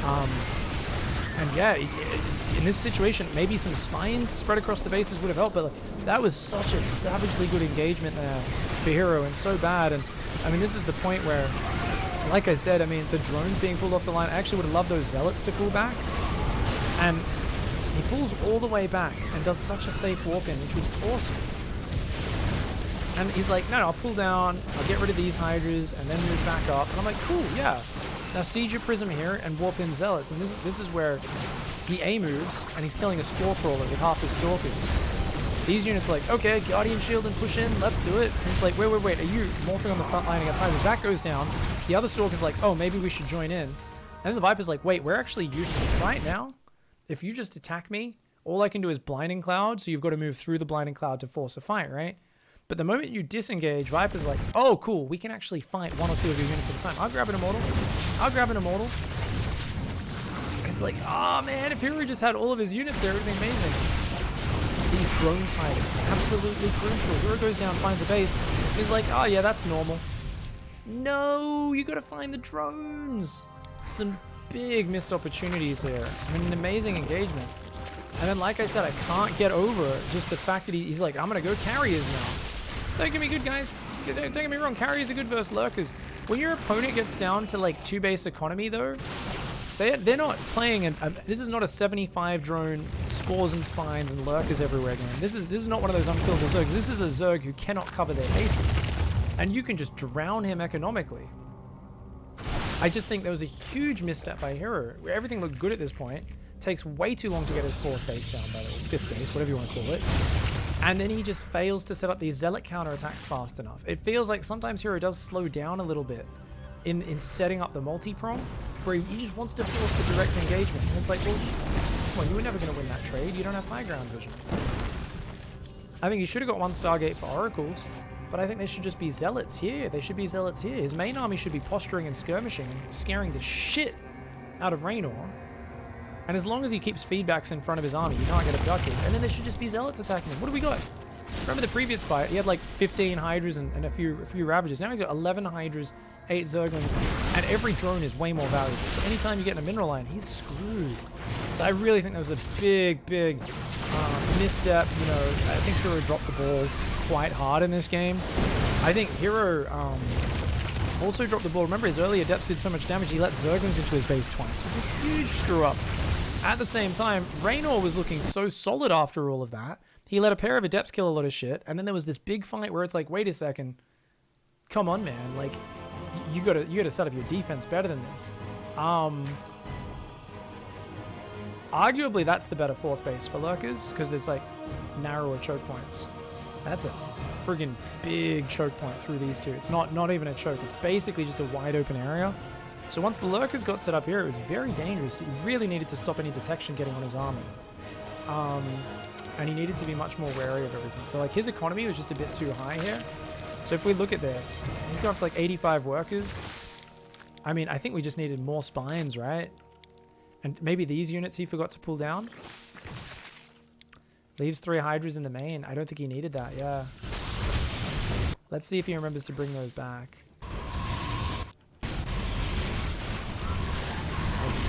And yeah, in this situation, maybe some spines spread across the bases would have helped, but like, that was such a savagely good engagement there for Hero, and so bad. And I mean, this is the point where, like I said, I mean, the drones being pulled off the line, I actually would have loved those Zealots to pull back. And he pulls all the way back and does such a safe walk-in, which was awesome. And he's like, no, I'll pull down, I'll get rid of these Hydras, and then move back up. And I'm like, cool, yeah. Now siege your Prism here and warp in Zealots. And this is where he A moves, and he's killing a Spore Crawler with half his Stalkers. These units are like, okay, Guardian Shield and push in, let's do it. And it's like, wait, are you morphing on the front line against Hydras? That goes down. The other Stalker's like, oh, maybe we should join in. And then the Viper's like, wait, we're actually useful right now. If you just attack me, all I can do is Blinding Cloud, so you've got to move through the Blinding Cloud to force a fight, right? But the moment you disengage, Viper's like, oh, cool, we can actually fight 1 or 2 of your units at a time. I'll grab an Immortal. It's like, oh man, if Hero just had all of his units there, it would be amazing. These drones hiding, absolutely crucial. Hero goes down, finds a base. He's like, oh yeah, that's normal. No, you gotta find the drones. Some big missed opportunities here. I mean, an amazing engagement. And then, like I said, I can't get over just the fact that he's like, I'm gonna go carriers now. Don't get me good, guys. Don't get me wrong, carriers are good versus Lurkers. When your opponent gets down to like 2 base economy though, they're not playing, this is not a 75 drone, spores and spines and Lurkers everywhere game. This is not one of those unkillable Zergs. This is a Zerg who cannot cover their bases. And you can just drown him economically. I just think there was a huge misstep by Hero, where everything looked good at this point. Takes way too long to get his 4th base down, by the way, 5th base, whatever you want to call it. And then he just fails to set up these Zealot counterattacks fast enough. It feels like sometimes Hero does slow down a little bit in setting up the multi-prong, where he just wants to force the direct engagement. And it's like, well, come on, you were never going to win that trade. You don't have high ground vision. I think he should have got 1 Stargate for Oracles, but I think they should just be Zealots here. They should be Zealots here. His main army should be posturing and skirmishing and scaring the shit out of Reynor. And as long as he keeps feedbacks in front of his army, he can't get abducted. And then there should just be Zealots attacking him. What do we got? Remember the previous fight? He had like 15 Hydras and a few Ravagers. Now he's got 11 Hydras, 8 Zerglings, and every drone is way more valuable. So anytime you get in a mineral line, he's screwed. So I really think that was a big misstep. You know, I think Hero dropped the ball quite hard in this game. I think Hero also dropped the ball. Remember, his early Adepts did so much damage, he let Zerglings into his base twice. It was a huge screw up. At the same time, Reynor was looking so solid after all of that. He let a pair of Adepts kill a lot of shit, and then there was this big fight where it's like, wait a second, come on, man, like you gotta set up your defense better than this. Arguably, that's the better 4th base for Lurkers because there's like narrower choke points. That's a friggin' big choke point through these two. It's not even a choke. It's basically just a wide open area. So once the Lurkers got set up here, it was very dangerous. He really needed to stop any detection getting on his army. And he needed to be much more wary of everything. So like his economy was just a bit too high here. So if we look at this, he's got up to like 85 workers. I mean, I think we just needed more spines, right? And maybe these units he forgot to pull down. Leaves 3 Hydras in the main. I don't think he needed that, yeah. Let's see if he remembers to bring those back.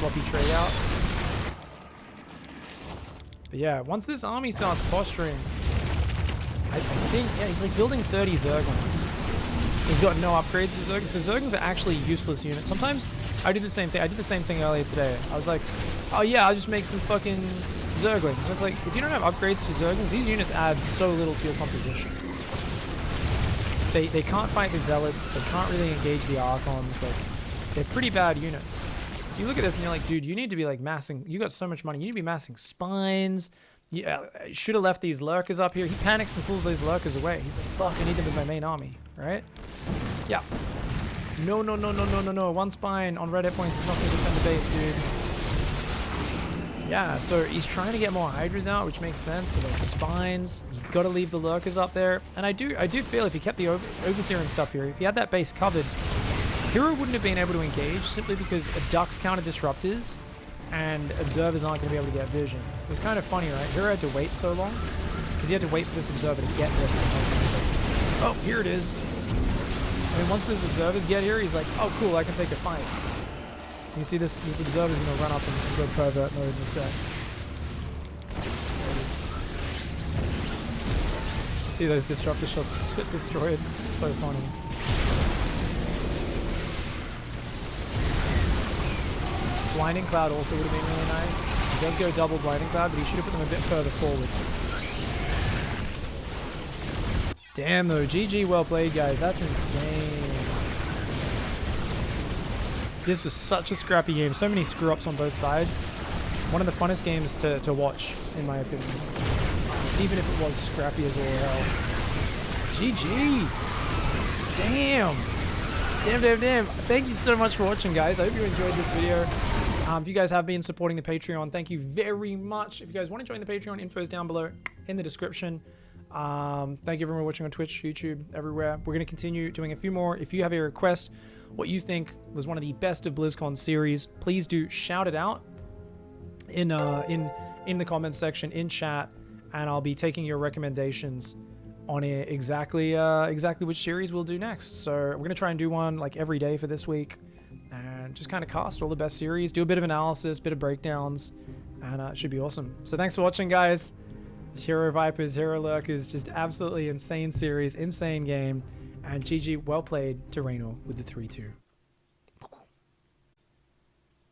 sloppy trade out. But yeah, once this army starts posturing, I think, yeah, he's like building 30 Zerglings. He's got no upgrades for Zerglings. So Zerglings are actually useless units. Sometimes I do the same thing. I did the same thing earlier today. I was like, oh yeah, I'll just make some fucking Zerglings. And it's like, if you don't have upgrades for Zerglings, these units add so little to your composition. They can't fight the Zealots. They can't really engage the Archons. Like, they're pretty bad units. So you look at this and you're like, dude, you need to be like massing. You got so much money. You need to be massing spines. Yeah, should have left these lurkers up here. He panics and pulls these lurkers away. He's like, fuck, I need them in my main army, right? Yeah. No. One spine on red hit points is not going to defend the base, dude. Yeah, so he's trying to get more Hydras out, which makes sense, but like spines, you got to leave the lurkers up there. And I do feel if he kept the Overseer and stuff here, if he had that base covered, Hero wouldn't have been able to engage simply because a Ducks counter disruptors and observers aren't going to be able to get vision. It was kind of funny, right? Hero had to wait so long because he had to wait for this observer to get there. Oh, here it is. And once those observers get here, he's like, oh, cool, I can take a fight. So you see this observer's going to run up and go pervert mode in a sec. There it is. See those disruptor shots just get destroyed? It's so funny. Blinding Cloud also would have been really nice. He does go double Blinding Cloud, but he should have put them a bit further forward. Damn though, GG, well played guys. That's insane. This was such a scrappy game. So many screw-ups on both sides. One of the funnest games to watch, in my opinion. Even if it was scrappy as all hell. GG! Damn! Damn. Thank you so much for watching, guys. I hope you enjoyed this video. If you guys have been supporting the Patreon, thank you very much. If you guys want to join the Patreon, info is down below in the description. Thank you everyone for watching on Twitch, YouTube, everywhere. We're going to continue doing a few more. If you have a request, what you think was one of the best of BlizzCon series, please do shout it out in the comments section, in chat, and I'll be taking your recommendations on it exactly which series we'll do next. So we're going to try and do one like every day for this week and just kind of cast all the best series, do a bit of analysis, bit of breakdowns, and it should be awesome. So thanks for watching, guys. This Hero Vipers, Hero Lurkers, just absolutely insane series, insane game, and GG, well played to Reynor with the 3-2.